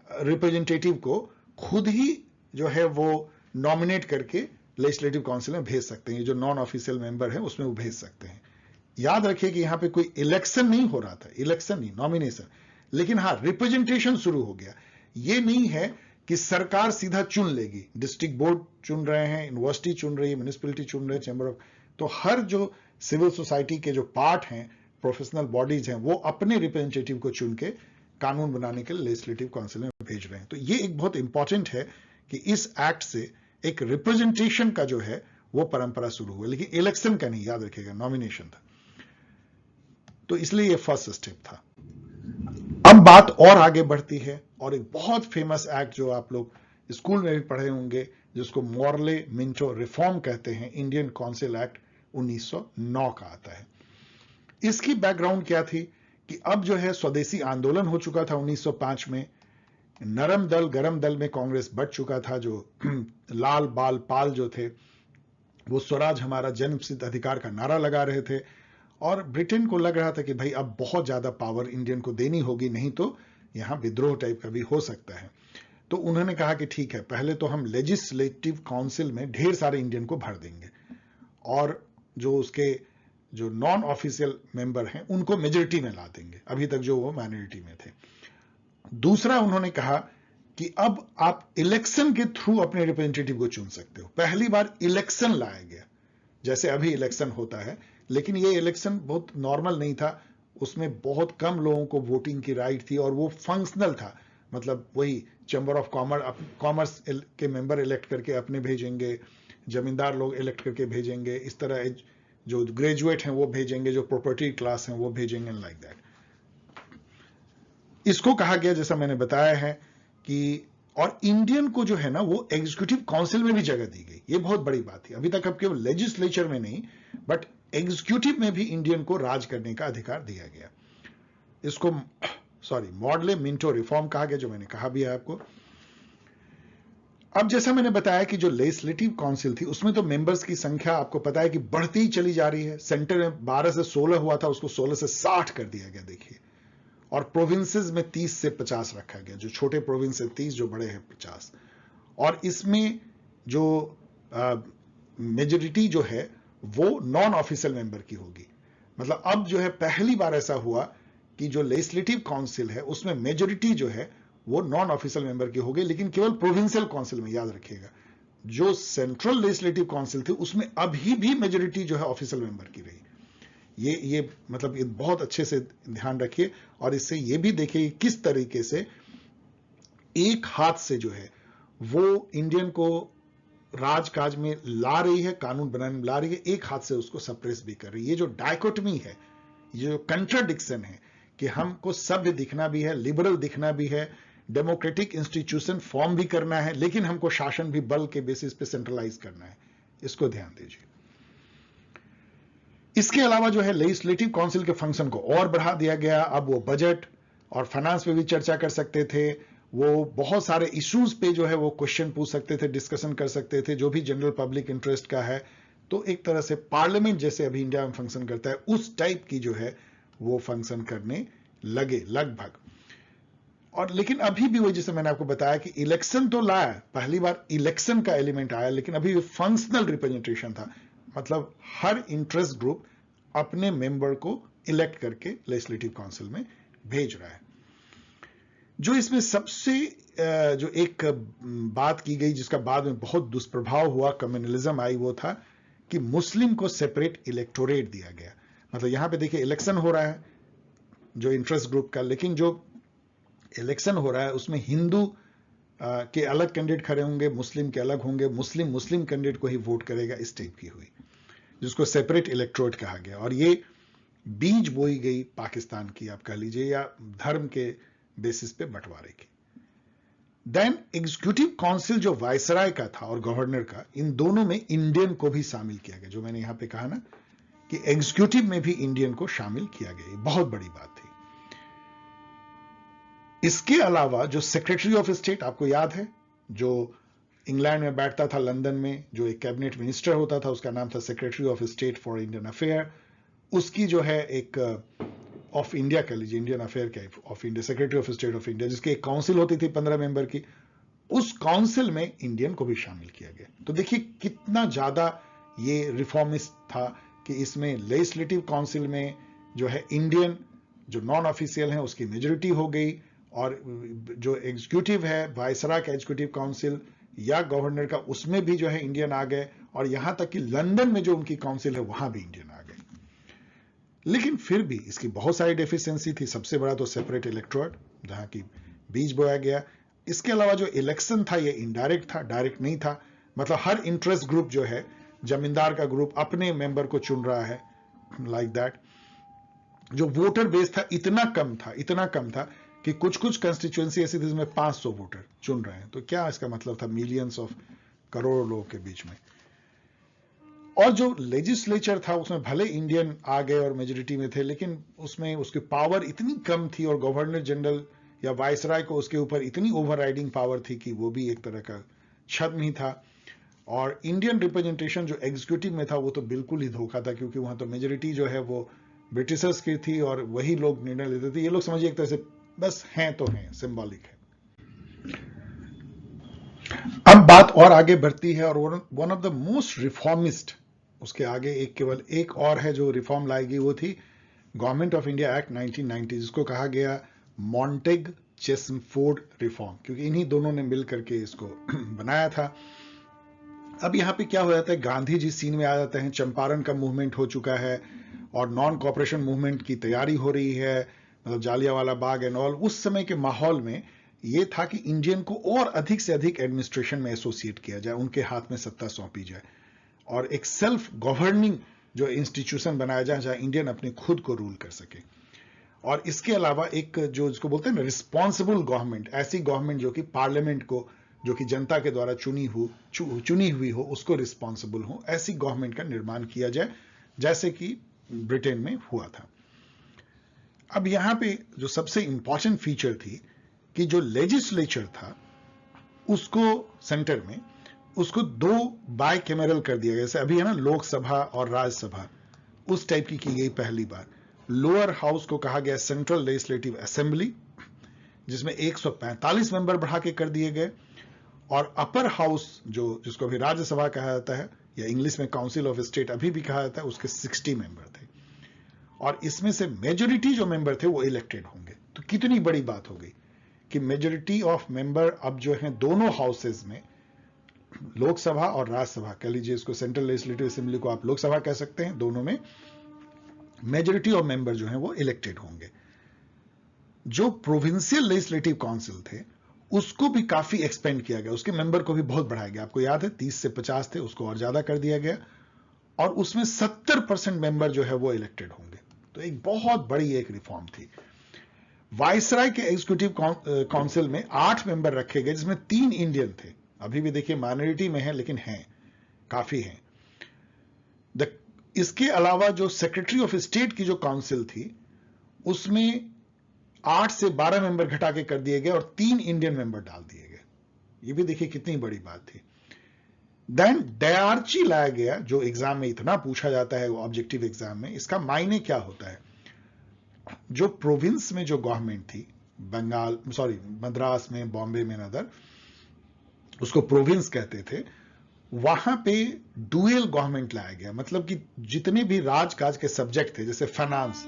A: रिप्रेजेंटेटिव को खुद ही जो है वो नॉमिनेट करके लेजिस्लेटिव काउंसिल में भेज सकते हैं। जो नॉन ऑफिशियल मेंबर है उसमें वो भेज सकते हैं। याद रखिए कि यहां पे कोई इलेक्शन नहीं हो रहा था, इलेक्शन नहीं, नॉमिनेशन। लेकिन हाँ, रिप्रेजेंटेशन शुरू हो गया। ये नहीं है कि सरकार सीधा चुन लेगी, डिस्ट्रिक्ट बोर्ड चुन रहे हैं, यूनिवर्सिटी चुन रही है, म्यूनिसिपैलिटी चुन रहे हैं, चैम्बर ऑफ, तो हर जो सिविल सोसाइटी के जो पार्ट हैं, प्रोफेशनल बॉडीज हैं, वो अपने रिप्रेजेंटेटिव को चुन के कानून बनाने के लिए लेजिस्लेटिव काउंसिल में भेज रहे हैं। तो ये एक बहुत इंपॉर्टेंट है कि इस एक्ट से एक रिप्रेजेंटेशन का जो है वो परंपरा शुरू हुआ, लेकिन इलेक्शन का नहीं, याद रखिएगा, नॉमिनेशन था। तो इसलिए ये फर्स्ट स्टेप था। अब बात और आगे बढ़ती है, और एक बहुत फेमस एक्ट जो आप लोग स्कूल में भी पढ़े होंगे, जिसको मॉर्ले मिंटो रिफॉर्म कहते हैं, इंडियन काउंसिल एक्ट 1909 का आता है। इसकी बैकग्राउंड क्या थी कि अब जो है स्वदेशी आंदोलन हो चुका था 1905 में, नरम दल गरम दल में कांग्रेस बढ़ चुका था। जो लाल बाल पाल जो थे वो स्वराज हमारा जन्मसिद्ध अधिकार का नारा लगा रहे थे, और ब्रिटेन को लग रहा था कि भाई अब बहुत ज्यादा पावर इंडियन को देनी होगी, नहीं तो यहां विद्रोह टाइप का भी हो सकता है। तो उन्होंने कहा कि ठीक है, पहले तो हम लेजिस्लेटिव काउंसिल में ढेर सारे इंडियन को भर देंगे, और जो उसके जो नॉन ऑफिशियल मेंबर हैं उनको मेजोरिटी में ला देंगे, अभी तक जो वो माइनॉरिटी में थे। दूसरा उन्होंने कहा कि अब आप इलेक्शन के थ्रू अपने रिप्रेजेंटेटिव को चुन सकते हो। पहली बार इलेक्शन लाया गया, जैसे अभी इलेक्शन होता है, लेकिन ये इलेक्शन बहुत नॉर्मल नहीं था, उसमें बहुत कम लोगों को वोटिंग की राइट थी, और वो फंक्शनल था। मतलब वही चैम्बर ऑफ कॉमर्स के मेंबर इलेक्ट करके अपने भेजेंगे, जमींदार लोग इलेक्ट करके भेजेंगे, इस तरह जो ग्रेजुएट हैं वो भेजेंगे, जो प्रॉपर्टी क्लास हैं वो भेजेंगे, लाइक दैट। इसको कहा गया, जैसा मैंने बताया है कि, और इंडियन को जो है ना वो एग्जीक्यूटिव काउंसिल में भी जगह दी गई। ये बहुत बड़ी बात थी। अभी तक अब केवल लेजिस्लेचर में नहीं, बट एग्जीक्यूटिव में भी इंडियन को राज करने का अधिकार दिया गया। इसको मॉडले मिंटो रिफॉर्म कहा गया, जो मैंने कहा भी है आपको। अब जैसा मैंने बताया कि जो लेजिस्लेटिव काउंसिल थी उसमें तो मेंबर्स की संख्या आपको पता है कि बढ़ती ही चली जा रही है। सेंटर में 12 से 16 हुआ था, उसको 16 से 60 कर दिया गया, देखिए। और प्रोविंसेस में 30 से 50 रखा गया, जो छोटे प्रोविंस है 30, जो बड़े हैं 50। और इसमें जो मेजोरिटी जो है वो नॉन ऑफिशियल मेंबर की होगी। मतलब अब जो है पहली बार ऐसा हुआ कि जो लेजिस्लेटिव काउंसिल है उसमें मेजोरिटी जो है वो नॉन ऑफिशियल मेंबर की होगी, लेकिन केवल प्रोविंशियल काउंसिल में। याद रखिएगा, जो सेंट्रल लेजिस्लेटिव काउंसिल थी उसमें अभी भी मेजोरिटी जो है ऑफिशियल मेंबर की रही। ये मतलब ये बहुत अच्छे से ध्यान रखिए, और इससे ये भी देखिए किस तरीके से एक हाथ से जो है वो इंडियन को राजकाज में ला रही है, कानून बनाने में ला रही है, एक हाथ से उसको सप्रेस भी कर रही है। ये जो डायकोटमी है, ये जो कंट्राडिक्शन है कि हमको सभ्य दिखना भी है, लिबरल दिखना भी है, डेमोक्रेटिक इंस्टीट्यूशन फॉर्म भी करना है, लेकिन हमको शासन भी बल के बेसिस पे सेंट्रलाइज करना है, इसको ध्यान दीजिए। इसके अलावा जो है लेजिस्लेटिव काउंसिल के फंक्शन को और बढ़ा दिया गया। अब वो बजट और फाइनेंस पे भी चर्चा कर सकते थे, वो बहुत सारे इश्यूज पे जो है वो क्वेश्चन पूछ सकते थे, डिस्कशन कर सकते थे, जो भी जनरल पब्लिक इंटरेस्ट का है। तो एक तरह से पार्लियामेंट जैसे अभी इंडिया में फंक्शन करता है, उस टाइप की जो है वो फंक्शन करने लगे लगभग। और लेकिन अभी भी वही जैसे मैंने आपको बताया कि इलेक्शन तो लाया, पहली बार इलेक्शन का एलिमेंट आया, लेकिन अभी फंक्शनल रिप्रेजेंटेशन था, मतलब हर इंटरेस्ट ग्रुप अपने मेंबर को इलेक्ट करके लेजिस्लेटिव काउंसिल में भेज रहा है। जो इसमें सबसे जो एक बात की गई जिसका बाद में बहुत दुष्प्रभाव हुआ, कम्युनलिज्म आई, वो था कि मुस्लिम को सेपरेट इलेक्टोरेट दिया गया। मतलब यहां पे देखिए इलेक्शन हो रहा है जो इंटरेस्ट ग्रुप का, लेकिन जो इलेक्शन हो रहा है उसमें हिंदू के अलग कैंडिडेट खड़े होंगे, मुस्लिम के अलग होंगे, मुस्लिम कैंडिडेट को ही वोट करेगा, इस टाइप की हुई, जिसको सेपरेट इलेक्टोरेट कहा गया। और ये बीज बोई गई पाकिस्तान की, आप कह लीजिए, या धर्म के बेसिस पे बंटवारे की। देन एग्जीक्यूटिव काउंसिल जो वायसराय का था और गवर्नर का, इन दोनों में इंडियन को भी शामिल किया गया। जो मैंने यहां पे कहा ना कि एग्जीक्यूटिव में भी इंडियन को शामिल किया गया, बहुत बड़ी बात थी। इसके अलावा जो सेक्रेटरी ऑफ स्टेट, आपको याद है, जो इंग्लैंड में बैठता था लंदन में, जो एक कैबिनेट मिनिस्टर होता था, उसका नाम था secretary of state for Indian affair. उसकी जो है एक ऑफ इंडिया कह लीजिए, इंडियन अफेयर का of India, secretary of state of India, जिसकी एक काउंसिल होती थी 15 मेंबर की, उस काउंसिल में इंडियन को भी शामिल किया गया। तो देखिए कितना ज्यादा ये रिफॉर्मिस्ट था कि इसमें लेजिस्लेटिव काउंसिल में जो है इंडियन, जो नॉन ऑफिशियल है, उसकी मेजोरिटी हो गई, और जो एग्जीक्यूटिव है, वायसराय का एग्जीक्यूटिव काउंसिल या गवर्नर का, उसमें भी जो है इंडियन आ गए, और यहां तक कि लंदन में जो उनकी काउंसिल है वहां भी इंडियन आ गए। लेकिन फिर भी इसकी बहुत सारी डेफिशिएंसी थी। सबसे बड़ा तो सेपरेट इलेक्टोरेट, जहां की बीज बोया गया। इसके अलावा जो इलेक्शन था ये इनडायरेक्ट था, डायरेक्ट नहीं था। मतलब हर इंटरेस्ट ग्रुप जो है, जमींदार का ग्रुप अपने मेंबर को चुन रहा है, लाइक दैट। जो वोटर बेस था इतना कम था कि कुछ कंस्टिट्यूएंसी ऐसी थी जिसमें 500 वोटर चुन रहे हैं। तो क्या इसका मतलब था, मिलियंस ऑफ, करोड़ों लोगों के बीच में। और जो लेजिस्लेचर था उसमें भले इंडियन आ गए और मेजोरिटी में थे, लेकिन उसमें उसकी पावर इतनी कम थी, और गवर्नर जनरल या वायसराय को उसके ऊपर इतनी ओवरराइडिंग पावर थी कि वो भी एक तरह का छद्म ही था। और इंडियन रिप्रेजेंटेशन जो एग्जीक्यूटिव में था वो तो बिल्कुल ही धोखा था, क्योंकि वहां तो मेजोरिटी जो है वो ब्रिटिशर्स की थी, और वही लोग निर्णय लेते थे। ये लोग समझिए एक तरह से बस हैं तो हैं, सिंबॉलिक है। अब बात और आगे बढ़ती है, और one of the most reformist, उसके आगे केवल एक और है जो रिफॉर्म लाएगी, वो थी गवर्नमेंट ऑफ इंडिया एक्ट 1990, जिसको कहा गया मॉन्टेग चेम्सफोर्ड रिफॉर्म, क्योंकि इन्हीं दोनों ने मिलकर के इसको बनाया था। अब यहां पे क्या हो जाता है, गांधी जी सीन में आ जाते हैं, चंपारण का मूवमेंट हो चुका है, और नॉन कॉपरेशन मूवमेंट की तैयारी हो रही है, मतलब जालियांवाला बाग एंड ऑल। उस समय के माहौल में ये था कि इंडियन को और अधिक से अधिक एडमिनिस्ट्रेशन में एसोसिएट किया जाए, उनके हाथ में सत्ता सौंपी जाए, और एक सेल्फ गवर्निंग जो इंस्टीट्यूशन बनाया जाए जहां इंडियन अपने खुद को रूल कर सके। और इसके अलावा एक जो जिसको बोलते हैं ना रिस्पॉन्सिबल गवर्नमेंट, ऐसी गवर्नमेंट जो कि पार्लियामेंट को, जो कि जनता के द्वारा चुनी हुई हो, उसको रिस्पॉन्सिबल हो, ऐसी गवर्नमेंट का निर्माण किया जाए, जैसे कि ब्रिटेन में हुआ था। अब यहां पे जो सबसे इंपॉर्टेंट फीचर थी कि जो लेजिस्लेचर था उसको सेंटर में, उसको 2 बाइकैमरल कर दिया गया। जैसे अभी है ना लोकसभा और राज्यसभा, उस टाइप की गई पहली बार। लोअर हाउस को कहा गया सेंट्रल लेजिस्लेटिव असेंबली, जिसमें 145 मेंबर बढ़ा के कर दिए गए, और अपर हाउस जो जिसको अभी राज्यसभा कहा जाता है, या इंग्लिश में काउंसिल ऑफ स्टेट अभी भी कहा जाता है, उसके 60 मेंबर थे, और इसमें से मेजोरिटी जो मेंबर थे वो इलेक्टेड होंगे। तो कितनी बड़ी बात हो गई कि मेजोरिटी ऑफ मेंबर अब जो है दोनों हाउसेज में, लोकसभा और राज्यसभा कह लीजिए, इसको सेंट्रल लेजिस्लेटिव असेंबली को आप लोकसभा कह सकते हैं, दोनों में मेजोरिटी ऑफ मेंबर जो हैं वो इलेक्टेड होंगे। जो प्रोविंशियल लेजिस्लेटिव काउंसिल थे उसको भी काफी एक्सपेंड किया गया, उसके मेंबर को भी बहुत बढ़ाया गया। आपको याद है 30 से 50 थे, उसको और ज्यादा कर दिया गया, और उसमें 70% मेंबर जो है वो इलेक्टेड होंगे। तो एक बहुत बड़ी एक रिफॉर्म थी। वायसराय के एग्जीक्यूटिव काउंसिल में 8 मेंबर रखे गए, जिसमें 3 इंडियन थे। अभी भी देखिए माइनॉरिटी में है, लेकिन हैं, काफी हैं। इसके अलावा जो सेक्रेटरी ऑफ स्टेट की जो काउंसिल थी उसमें 8 से 12 मेंबर घटा के कर दिए गए, और 3 इंडियन मेंबर डाल दिए गए। ये भी देखिए कितनी बड़ी बात थी। देन डायरची लाया गया, जो एग्जाम में इतना पूछा जाता है, ऑब्जेक्टिव एग्जाम में। इसका मायने क्या होता है, जो प्रोविंस में जो गवर्नमेंट थी बंगाल, सॉरी मद्रास में, बॉम्बे में नदर, उसको प्रोविंस कहते थे, वहां पे डुअल गवर्नमेंट लाया गया। मतलब कि जितने भी राजकाज के सब्जेक्ट थे, जैसे फाइनेंस,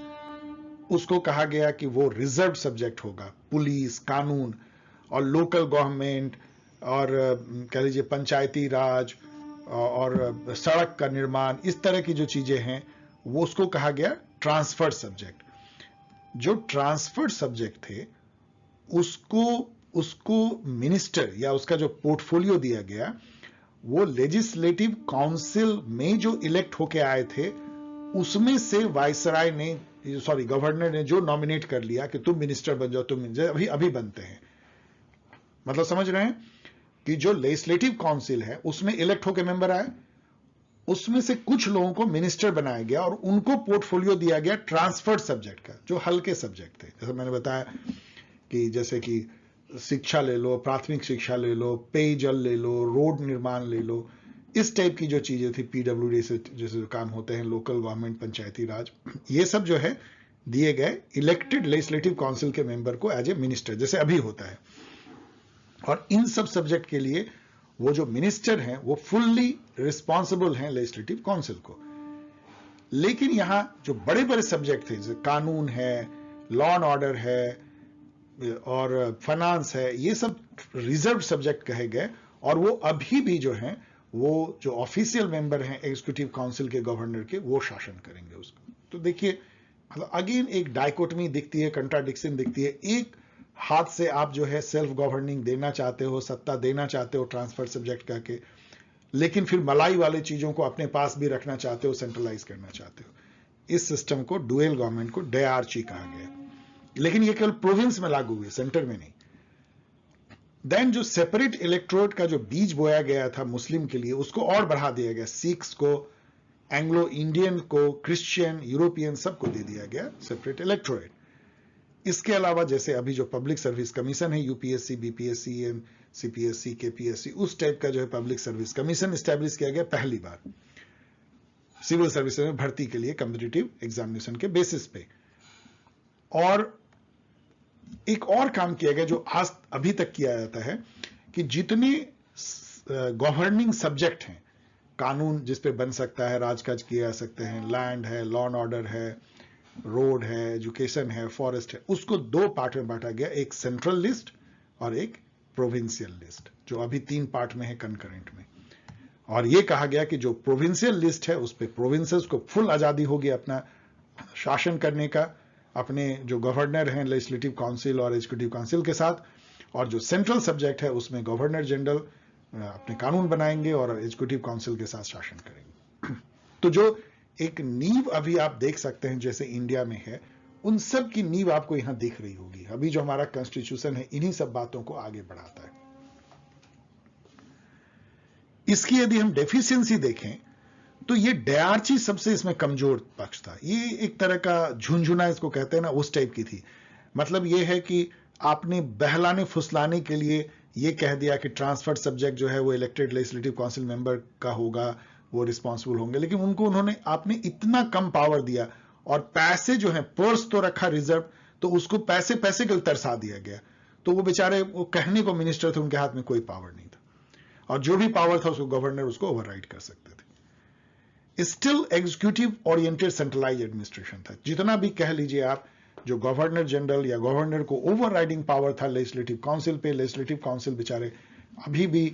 A: उसको कहा गया कि वो रिजर्व सब्जेक्ट होगा। पुलिस, कानून और लोकल गवर्नमेंट और कह लीजिए पंचायती राज और सड़क का निर्माण, इस तरह की जो चीजें हैं वो उसको कहा गया ट्रांसफर्ड सब्जेक्ट। जो ट्रांसफर्ड सब्जेक्ट थे उसको मिनिस्टर या उसका जो पोर्टफोलियो दिया गया, वो लेजिस्लेटिव काउंसिल में जो इलेक्ट होके आए थे उसमें से वाइसराय ने, सॉरी गवर्नर ने जो नॉमिनेट कर लिया कि तुम मिनिस्टर बन जाओ, तुम मिनिस्टर अभी अभी बनते हैं। मतलब समझ रहे हैं कि जो लेजिस्लेटिव काउंसिल है उसमें इलेक्ट होके मेंबर आए, उसमें से कुछ लोगों को मिनिस्टर बनाया गया और उनको पोर्टफोलियो दिया गया ट्रांसफर्ड सब्जेक्ट का, जो हल्के सब्जेक्ट थे। जैसे मैंने बताया कि जैसे कि शिक्षा ले लो, प्राथमिक शिक्षा ले लो, पेयजल ले लो, रोड निर्माण ले लो, इस टाइप की जो चीजें थी, पीडब्ल्यूडी से जैसे जो काम होते हैं, लोकल गवर्नमेंट, पंचायती राज, ये सब जो है दिए गए इलेक्टेड लेजिस्लेटिव काउंसिल के मेंबर को एज ए मिनिस्टर, जैसे अभी होता है। और इन सब सब्जेक्ट के लिए वो जो मिनिस्टर हैं वो फुल्ली रिस्पॉन्सिबल हैं लेजिस्लेटिव काउंसिल को। लेकिन यहां जो बड़े बड़े सब्जेक्ट थे, जैसे कानून है, लॉ एंड ऑर्डर है और फाइनेंस है, ये सब रिजर्व सब्जेक्ट कहे गए। और वो अभी भी जो हैं, वो जो ऑफिशियल मेंबर हैं एग्जीक्यूटिव काउंसिल के, गवर्नर के, वो शासन करेंगे उसको। तो देखिए अगेन एक डायकोटमी दिखती है, कंट्राडिक्शन दिखती है। एक हाथ से आप जो है सेल्फ गवर्निंग देना चाहते हो, सत्ता देना चाहते हो ट्रांसफर सब्जेक्ट करके, लेकिन फिर मलाई वाले चीजों को अपने पास भी रखना चाहते हो, सेंट्रलाइज करना चाहते हो। इस सिस्टम को, डुअल गवर्नमेंट को डायआर्ची कहा गया। लेकिन ये केवल प्रोविंस में लागू हुई, सेंटर में नहीं। देन जो सेपरेट इलेक्टोरेट का जो बीज बोया गया था मुस्लिम के लिए, उसको और बढ़ा दिया गया। सिख्स को, एंग्लो इंडियन को, क्रिश्चियन, यूरोपियन, सबको दे दिया गया सेपरेट इलेक्टोरेट। इसके अलावा जैसे अभी जो पब्लिक सर्विस कमीशन है, यूपीएससी, बीपीएससी, सीपीएससी, केपीएससी, उस टाइप का जो है पब्लिक सर्विस कमीशन स्टैब्लिश किया गया पहली बार सिविल सर्विस में भर्ती के लिए, कॉम्पिटिटिव एग्जामिनेशन के बेसिस पे। और एक और काम किया गया जो आज अभी तक किया जाता है कि जितने गवर्निंग सब्जेक्ट हैं, कानून जिस पे बन सकता है, राजकाज किए जा सकते हैं, लैंड है, लॉ एंड ऑर्डर है, रोड है, एजुकेशन है, फॉरेस्ट है, उसको दो पार्ट में बांटा गया, एक सेंट्रल लिस्ट और एक प्रोविंशियल लिस्ट, जो अभी 3 पार्ट में है कंकरेंट में। और यह कहा गया कि जो प्रोविंशियल लिस्ट है उस पे प्रोविंसेस को फुल आजादी होगी अपना शासन करने का, अपने जो गवर्नर हैं लेजिस्लेटिव काउंसिल और एग्जीक्यूटिव काउंसिल के साथ। और जो सेंट्रल सब्जेक्ट है उसमें गवर्नर जनरल अपने कानून बनाएंगे और एग्जीक्यूटिव काउंसिल के साथ शासन करेंगे। तो जो एक नींव अभी आप देख सकते हैं जैसे इंडिया में है, उन सब की नींव आपको यहां दिख रही होगी। अभी जो हमारा कॉन्स्टिट्यूशन है इन्हीं सब बातों को आगे बढ़ाता है। इसकी यदि हम डेफिशिएंसी देखें तो ये डायआर्ची सबसे इसमें कमजोर पक्ष था। ये एक तरह का झुनझुना इसको कहते हैं ना, उस टाइप की थी। मतलब ये है कि आपने बहलाने फुसलाने के लिए ये कह दिया कि ट्रांसफर्ड सब्जेक्ट जो है वो इलेक्टेड लेजिस्लेटिव काउंसिल मेंबर का होगा, वो रिस्पॉन्सिबल होंगे, लेकिन उन्होंने आपने इतना कम पावर दिया और पैसे जो है, पर्स तो रखा रिजर्व, तो उसको पैसे पैसे के तरसा दिया गया। तो वो बेचारे, वो कहने को मिनिस्टर थे, उनके हाथ में कोई पावर नहीं था, और जो भी पावर था उसको गवर्नर उसको ओवरराइड कर सकते थे। Still executive oriented centralise administration था। जितना भी कह लीजिए आप, जो गवर्नर जनरल या गवर्नर को ओवरराइडिंग पावर था लेजिस्लेटिव काउंसिल पे, लेजिस्लेटिव काउंसिल बेचारे अभी भी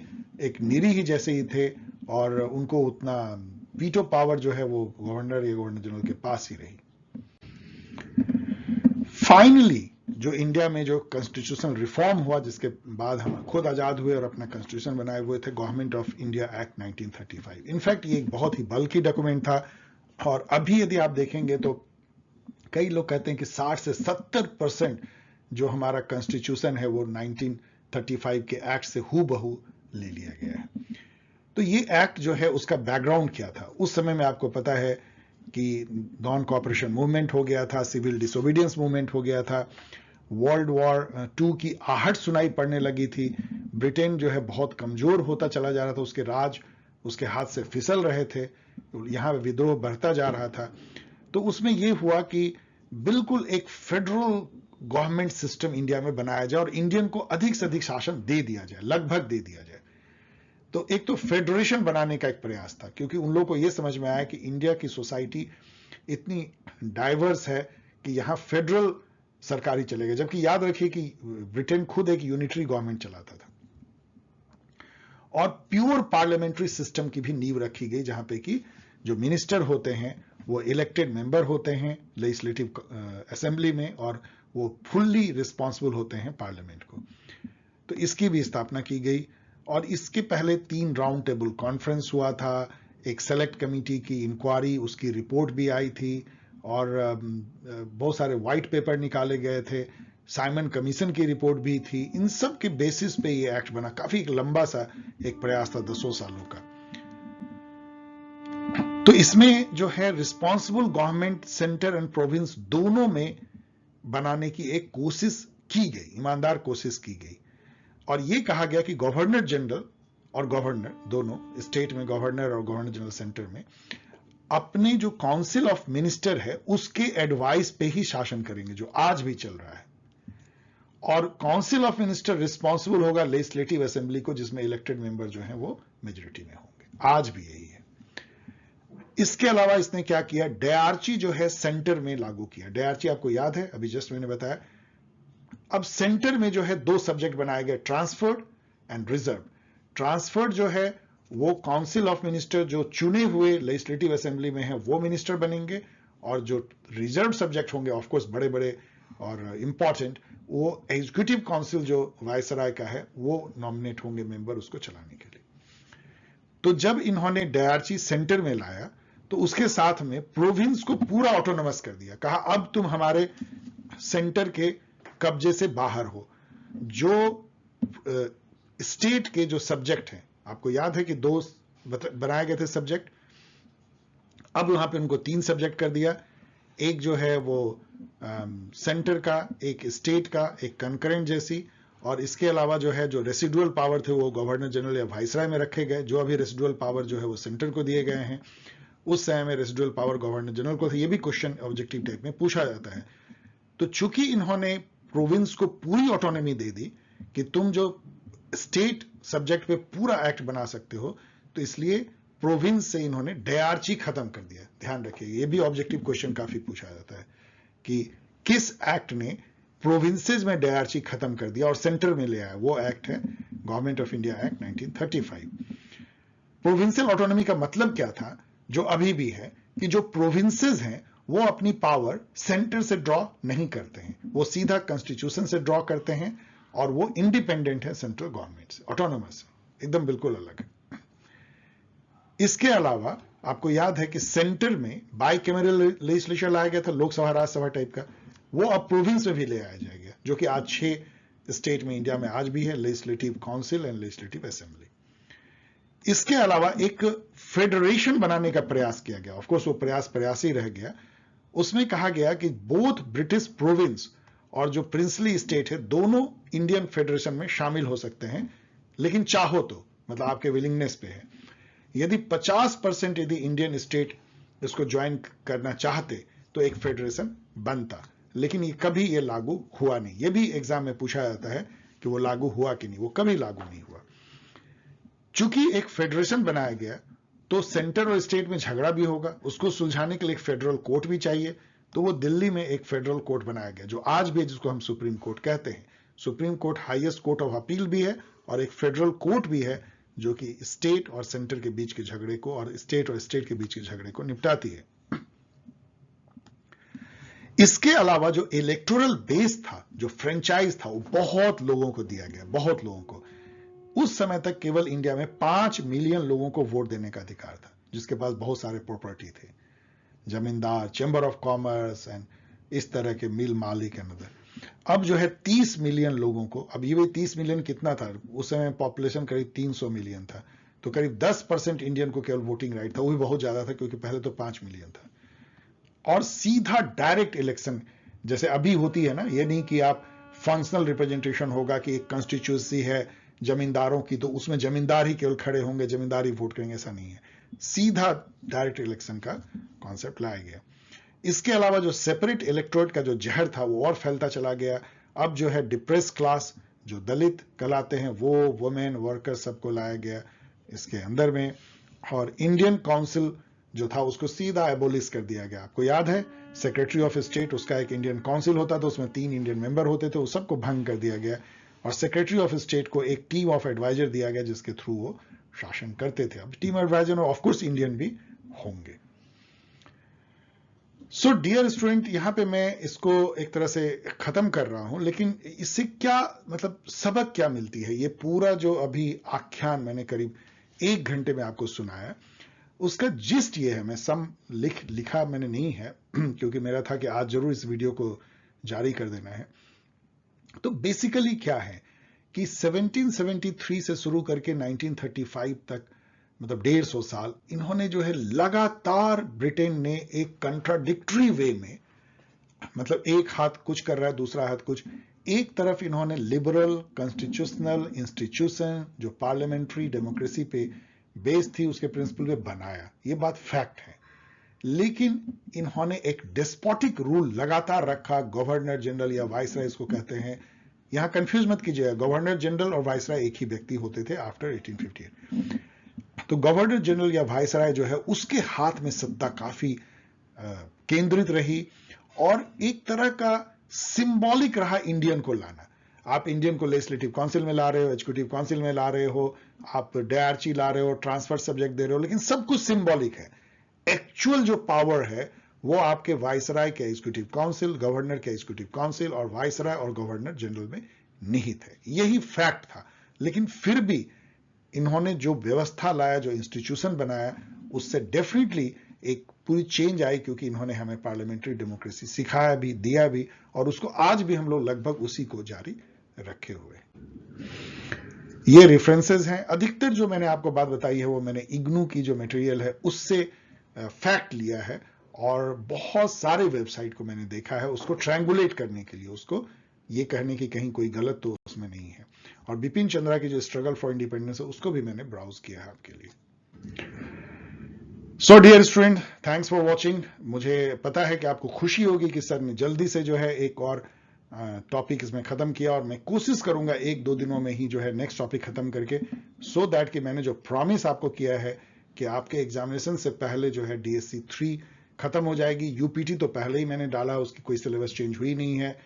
A: एक निरीह ही जैसे ही थे, और उनको उतना वीटो पावर जो है वो गवर्नर या गवर्नर जनरल के पास ही रही। फाइनली जो इंडिया में जो कॉन्स्टिट्यूशनल रिफॉर्म हुआ, जिसके बाद हम खुद आजाद हुए और अपना कॉन्स्टिट्यूशन बनाए हुए थे, government of India act 1935। In fact ये एक बहुत ही बल्कि डॉक्यूमेंट था। और अभी यदि आप देखेंगे तो कई लोग कहते हैं कि 60 से 70% जो हमारा कॉन्स्टिट्यूशन है वो 1935 के एक्ट से हूबहू ले लिया गया है। तो ये एक्ट जो है उसका बैकग्राउंड क्या था उस समय में, आपको पता है कि नॉन कॉपरेशन मूवमेंट हो गया था, सिविल डिसोबीडियंस मूवमेंट हो गया था, वर्ल्ड वॉर 2 की आहट सुनाई पड़ने लगी थी, ब्रिटेन जो है बहुत कमजोर होता चला जा रहा था, उसके राज उसके हाथ से फिसल रहे थे, यहां विद्रोह बढ़ता जा रहा था। तो उसमें यह हुआ कि बिल्कुल एक फेडरल गवर्नमेंट सिस्टम इंडिया में बनाया जाए और इंडियन को अधिक से अधिक शासन दे दिया जाए, लगभग दे दिया जाए। तो एक तो फेडरेशन बनाने का एक प्रयास था, क्योंकि उन लोगों को यह समझ में आया कि इंडिया की सोसाइटी इतनी डाइवर्स है कि यहां फेडरल सरकारी चलेगा, जबकि याद रखिए कि ब्रिटेन खुद एक यूनिटरी गवर्नमेंट चलाता था। और प्योर पार्लियामेंट्री सिस्टम की भी नींव रखी गई, जहां पे कि जो मिनिस्टर होते हैं वो इलेक्टेड मेंबर होते हैं लेजिस्लेटिव असेंबली में, और वो फुल्ली रिस्पॉन्सिबल होते हैं पार्लियामेंट को। तो इसकी भी स्थापना की गई। और इसके पहले 3 राउंड टेबल कॉन्फ्रेंस हुआ था, एक सेलेक्ट कमेटी की इंक्वायरी, उसकी रिपोर्ट भी आई थी, और बहुत सारे व्हाइट पेपर निकाले गए थे, साइमन कमीशन की रिपोर्ट भी थी। इन सब के बेसिस पे ये एक्ट बना। काफी लंबा सा एक प्रयास था 10 सालों का। तो इसमें जो है responsible government centre and province दोनों में बनाने की एक कोशिश की गई, ईमानदार कोशिश की गई। और यह कहा गया कि गवर्नर जनरल और गवर्नर दोनों, स्टेट में गवर्नर और गवर्नर जनरल सेंटर में, अपने जो काउंसिल ऑफ मिनिस्टर है उसके एडवाइस पे ही शासन करेंगे, जो आज भी चल रहा है। और काउंसिल ऑफ मिनिस्टर रिस्पॉन्सिबल होगा लेजिस्लेटिव असेंबली को, जिसमें इलेक्टेड मेंबर जो हैं वो मेजोरिटी में होंगे। आज भी यही है। इसके अलावा इसने क्या किया, डायरची जो है सेंटर में लागू किया। डायरची आपको याद है, अभी जस्ट मैंने बताया। अब सेंटर में जो है 2 सब्जेक्ट बनाए गए, ट्रांसफर्ड एंड रिजर्व। ट्रांसफर्ड जो है वो काउंसिल ऑफ मिनिस्टर जो चुने हुए लेजिस्लेटिव असेंबली में है वो मिनिस्टर बनेंगे, और जो रिजर्व सब्जेक्ट होंगे ऑफकोर्स बड़े बड़े और इंपॉर्टेंट, वो एग्जीक्यूटिव काउंसिल जो वायसराय का है वो नॉमिनेट होंगे मेंबर उसको चलाने के लिए। तो जब इन्होंने डायरची सेंटर में लाया तो उसके साथ में प्रोविंस को पूरा ऑटोनोमस कर दिया। कहा अब तुम हमारे सेंटर के कब्जे से बाहर हो। जो स्टेट के जो सब्जेक्ट हैं, आपको याद है कि 2 बनाए गए थे सब्जेक्ट, अब वहां पे उनको 3 सब्जेक्ट कर दिया। एक जो है वो सेंटर का, एक स्टेट का, एक कंकरेंट जैसी, और इसके अलावा जो है जो रेसिडुअल पावर थे वो गवर्नर जनरल या वाइसराय में रखे गए। जो अभी रेसिडुअल पावर जो है वो सेंटर को दिए गए हैं, उस समय में रेसिडुअल पावर गवर्नर जनरल को थे। ये भी क्वेश्चन ऑब्जेक्टिव टाइप में पूछा जाता है। तो चूंकि इन्होंने प्रोविंस को पूरी ऑटोनॉमी दे दी कि तुम जो स्टेट सब्जेक्ट पे पूरा एक्ट बना सकते हो, तो इसलिए प्रोविंस से इन्होंने डायरची खत्म कर दिया। ध्यान रखिए, ये भी ऑब्जेक्टिव क्वेश्चन काफी पूछा जाता है कि किस एक्ट ने प्रोविंसेस में डायरची खत्म कर दिया और सेंटर में ले आया। वो एक्ट है government of India act 1935। Provincial autonomy का मतलब क्या था, जो अभी भी है, कि जो प्रोविंसेस हैं वो अपनी पावर सेंटर से ड्रॉ नहीं करते हैं, वो सीधा कॉन्स्टिट्यूशन से ड्रॉ करते हैं, और वो इंडिपेंडेंट है सेंट्रल गवर्नमेंट से, ऑटोनोमस, एकदम बिल्कुल अलग है। इसके अलावा आपको याद है कि सेंटर में बाइकैमरल लेजिस्लेचर लाया गया था, लोकसभा राज्यसभा टाइप का, वो अब प्रोविंस में भी ले आया जाएगा, जो कि आज 6 स्टेट में इंडिया में आज भी है, legislative council and legislative assembly. इसके अलावा एक फेडरेशन बनाने का प्रयास किया गया। ऑफकोर्स वो प्रयास ही रह गया। उसमें कहा गया कि बोथ ब्रिटिश प्रोविंस और जो प्रिंसली स्टेट है दोनों इंडियन फेडरेशन में शामिल हो सकते हैं, लेकिन चाहो तो, मतलब आपके विलिंगनेस पे है। यदि 50% यदि इंडियन स्टेट इसको ज्वाइन करना चाहते तो एक फेडरेशन बनता, लेकिन ये कभी ये लागू हुआ नहीं। ये भी एग्जाम में पूछा जाता है कि वो लागू हुआ कि नहीं, वो कभी लागू नहीं हुआ। चूंकि एक फेडरेशन बनाया गया तो सेंटर और स्टेट में झगड़ा भी होगा, उसको सुलझाने के लिए एक फेडरल कोर्ट भी चाहिए। तो वो दिल्ली में एक फेडरल कोर्ट बनाया गया, जो आज भी है, जिसको हम सुप्रीम कोर्ट कहते हैं। Supreme court highest court of appeal भी है, और एक फेडरल कोर्ट भी है, जो कि स्टेट और सेंटर के बीच के झगड़े को और स्टेट के बीच के झगड़े को निपटाती है। इसके अलावा जो इलेक्टोरल बेस था, जो फ्रेंचाइज था, वो बहुत लोगों को दिया गया, बहुत लोगों को। उस समय तक केवल इंडिया में 5 मिलियन लोगों को वोट देने का अधिकार था, जिसके पास बहुत सारे प्रॉपर्टी थे, जमींदार, चैम्बर ऑफ कॉमर्स एंड इस तरह के मिल मालिक एंड अदर। अब जो है 30 मिलियन लोगों को, अब ये 30 मिलियन कितना था उस समय, पॉपुलेशन करीब 300 मिलियन था, तो करीब 10% इंडियन को केवल वोटिंग राइट था। वो भी बहुत ज्यादा था, क्योंकि पहले तो 5 मिलियन था। और सीधा डायरेक्ट इलेक्शन जैसे अभी होती है ना, ये नहीं कि आप फंक्शनल रिप्रेजेंटेशन होगा कि एक कॉन्स्टिट्यूंसी है जमींदारों की, तो उसमें जमींदार ही केवल खड़े होंगे, जमींदार ही वोट करेंगे, ऐसा नहीं है। सीधा डायरेक्ट इलेक्शन का कॉन्सेप्ट लाया गया। इसके अलावा जो सेपरेट इलेक्ट्रोड का जो जहर था वो और फैलता चला गया। अब जो है डिप्रेस क्लास, जो दलित कहलाते हैं, वो वुमेन वर्कर सबको लाया गया इसके अंदर में। और इंडियन काउंसिल जो था उसको सीधा एबोलिश कर दिया गया। आपको याद है सेक्रेटरी ऑफ स्टेट, उसका एक इंडियन काउंसिल होता था, उसमें 3 इंडियन मेंबर होते थे, उस सबको भंग कर दिया गया और सेक्रेटरी ऑफ स्टेट को एक टीम ऑफ एडवाइजर दिया गया जिसके थ्रू वो शासन करते थे। अब टीम एडवाइजर में ऑफकोर्स इंडियन भी होंगे। सो डियर स्टूडेंट, यहां पे मैं इसको एक तरह से खत्म कर रहा हूं, लेकिन इससे क्या मतलब सबक क्या मिलती है? ये पूरा जो अभी आख्यान मैंने करीब 1 घंटे में आपको सुनाया, उसका जिस्ट ये है, मैं सम लिखा मैंने नहीं है क्योंकि मेरा था कि आज जरूर इस वीडियो को जारी कर देना है। तो बेसिकली क्या है कि 1773 से शुरू करके 1935 तक, मतलब 150 साल, इन्होंने जो है लगातार ब्रिटेन ने एक कंट्राडिक्टरी वे में, मतलब एक हाथ कुछ कर रहा है दूसरा हाथ कुछ, एक तरफ इन्होंने लिबरल कॉन्स्टिट्यूशनल इंस्टीट्यूशन जो पार्लियामेंट्री डेमोक्रेसी पे बेस थी उसके प्रिंसिपल पे बनाया, ये बात फैक्ट है, लेकिन इन्होंने एक डेस्पोटिक रूल लगातार रखा। गवर्नर जनरल या वाइसराय इसको कहते हैं, यहां कंफ्यूज मत कीजिएगा, गवर्नर जनरल और वाइसराय एक ही व्यक्ति होते थे आफ्टर 1858। तो गवर्नर जनरल या वाइसराय जो है उसके हाथ में सत्ता काफी केंद्रित रही और एक तरह का सिंबॉलिक रहा इंडियन को लाना। आप इंडियन को लेजिस्लेटिव काउंसिल में ला रहे हो, एग्जीक्यूटिव काउंसिल में ला रहे हो, आप डायरची ला रहे हो, ट्रांसफर सब्जेक्ट दे रहे हो, लेकिन सब कुछ सिंबॉलिक है। एक्चुअल जो पावर है वो आपके वाइसराय के एग्जीक्यूटिव काउंसिल, गवर्नर के एग्जीक्यूटिव काउंसिल और वाइसराय और गवर्नर जनरल में निहित है। यही फैक्ट था। लेकिन फिर भी इन्होंने जो व्यवस्था लाया, जो इंस्टीट्यूशन बनाया, उससे डेफिनेटली एक पूरी चेंज आई, क्योंकि इन्होंने हमें पार्लियामेंट्री डेमोक्रेसी सिखाया भी, दिया भी, और उसको आज भी हम लोग लगभग उसी को जारी रखे हुए। ये रेफरेंसेस हैं। अधिकतर जो मैंने आपको बात बताई है वो मैंने इग्नू की जो मटेरियल है उससे फैक्ट लिया है, और बहुत सारे वेबसाइट को मैंने देखा है उसको ट्रायंगुलेट करने के लिए, उसको ये कहने की कहीं कोई गलत तो उसमें नहीं है। और बिपिन चंद्रा की जो स्ट्रगल फॉर इंडिपेंडेंस है उसको भी मैंने ब्राउज किया है आपके लिए। So dear student, thanks for watching. मुझे पता है कि आपको खुशी होगी कि सर ने जल्दी से जो है एक और टॉपिक इसमें खत्म किया, और मैं कोशिश करूंगा 1-2 दिनों में ही जो है नेक्स्ट टॉपिक खत्म करके, सो दैट कि मैंने जो प्रॉमिस आपको किया है कि आपके एग्जामिनेशन से पहले जो है DSC 3 खत्म हो जाएगी। UPT तो पहले ही मैंने डाला, उसकी कोई सिलेबस चेंज हुई नहीं है।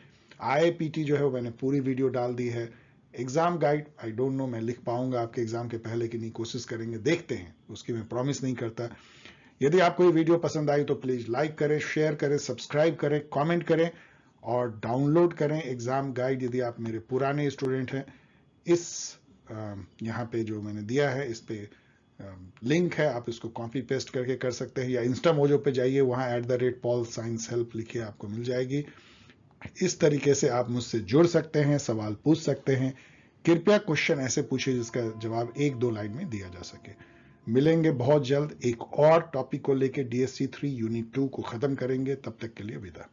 A: IIPT जो है वो मैंने पूरी वीडियो डाल दी है। Exam guide I don't know मैं लिख पाऊंगा आपके एग्जाम के पहले कि नहीं, कोशिश करेंगे, देखते हैं, उसकी मैं प्रॉमिस नहीं करता। यदि आपको ये वीडियो पसंद आई तो प्लीज लाइक करें, शेयर करें, सब्सक्राइब करें, कमेंट करें और डाउनलोड करें एग्जाम गाइड यदि आप मेरे पुराने स्टूडेंट हैं। इस यहाँ पे जो मैंने दिया है इस पे लिंक है, आप इसको कॉपी पेस्ट करके कर सकते हैं, या इंस्टा मोजो पे जाइए, वहां @Paul Science Help लिखिए, आपको मिल जाएगी। इस तरीके से आप मुझसे जुड़ सकते हैं, सवाल पूछ सकते हैं। कृपया क्वेश्चन ऐसे पूछिए जिसका जवाब 1-2 लाइन में दिया जा सके। मिलेंगे बहुत जल्द एक और टॉपिक को लेकर, DSC 3 यूनिट 2 को खत्म करेंगे। तब तक के लिए विदा।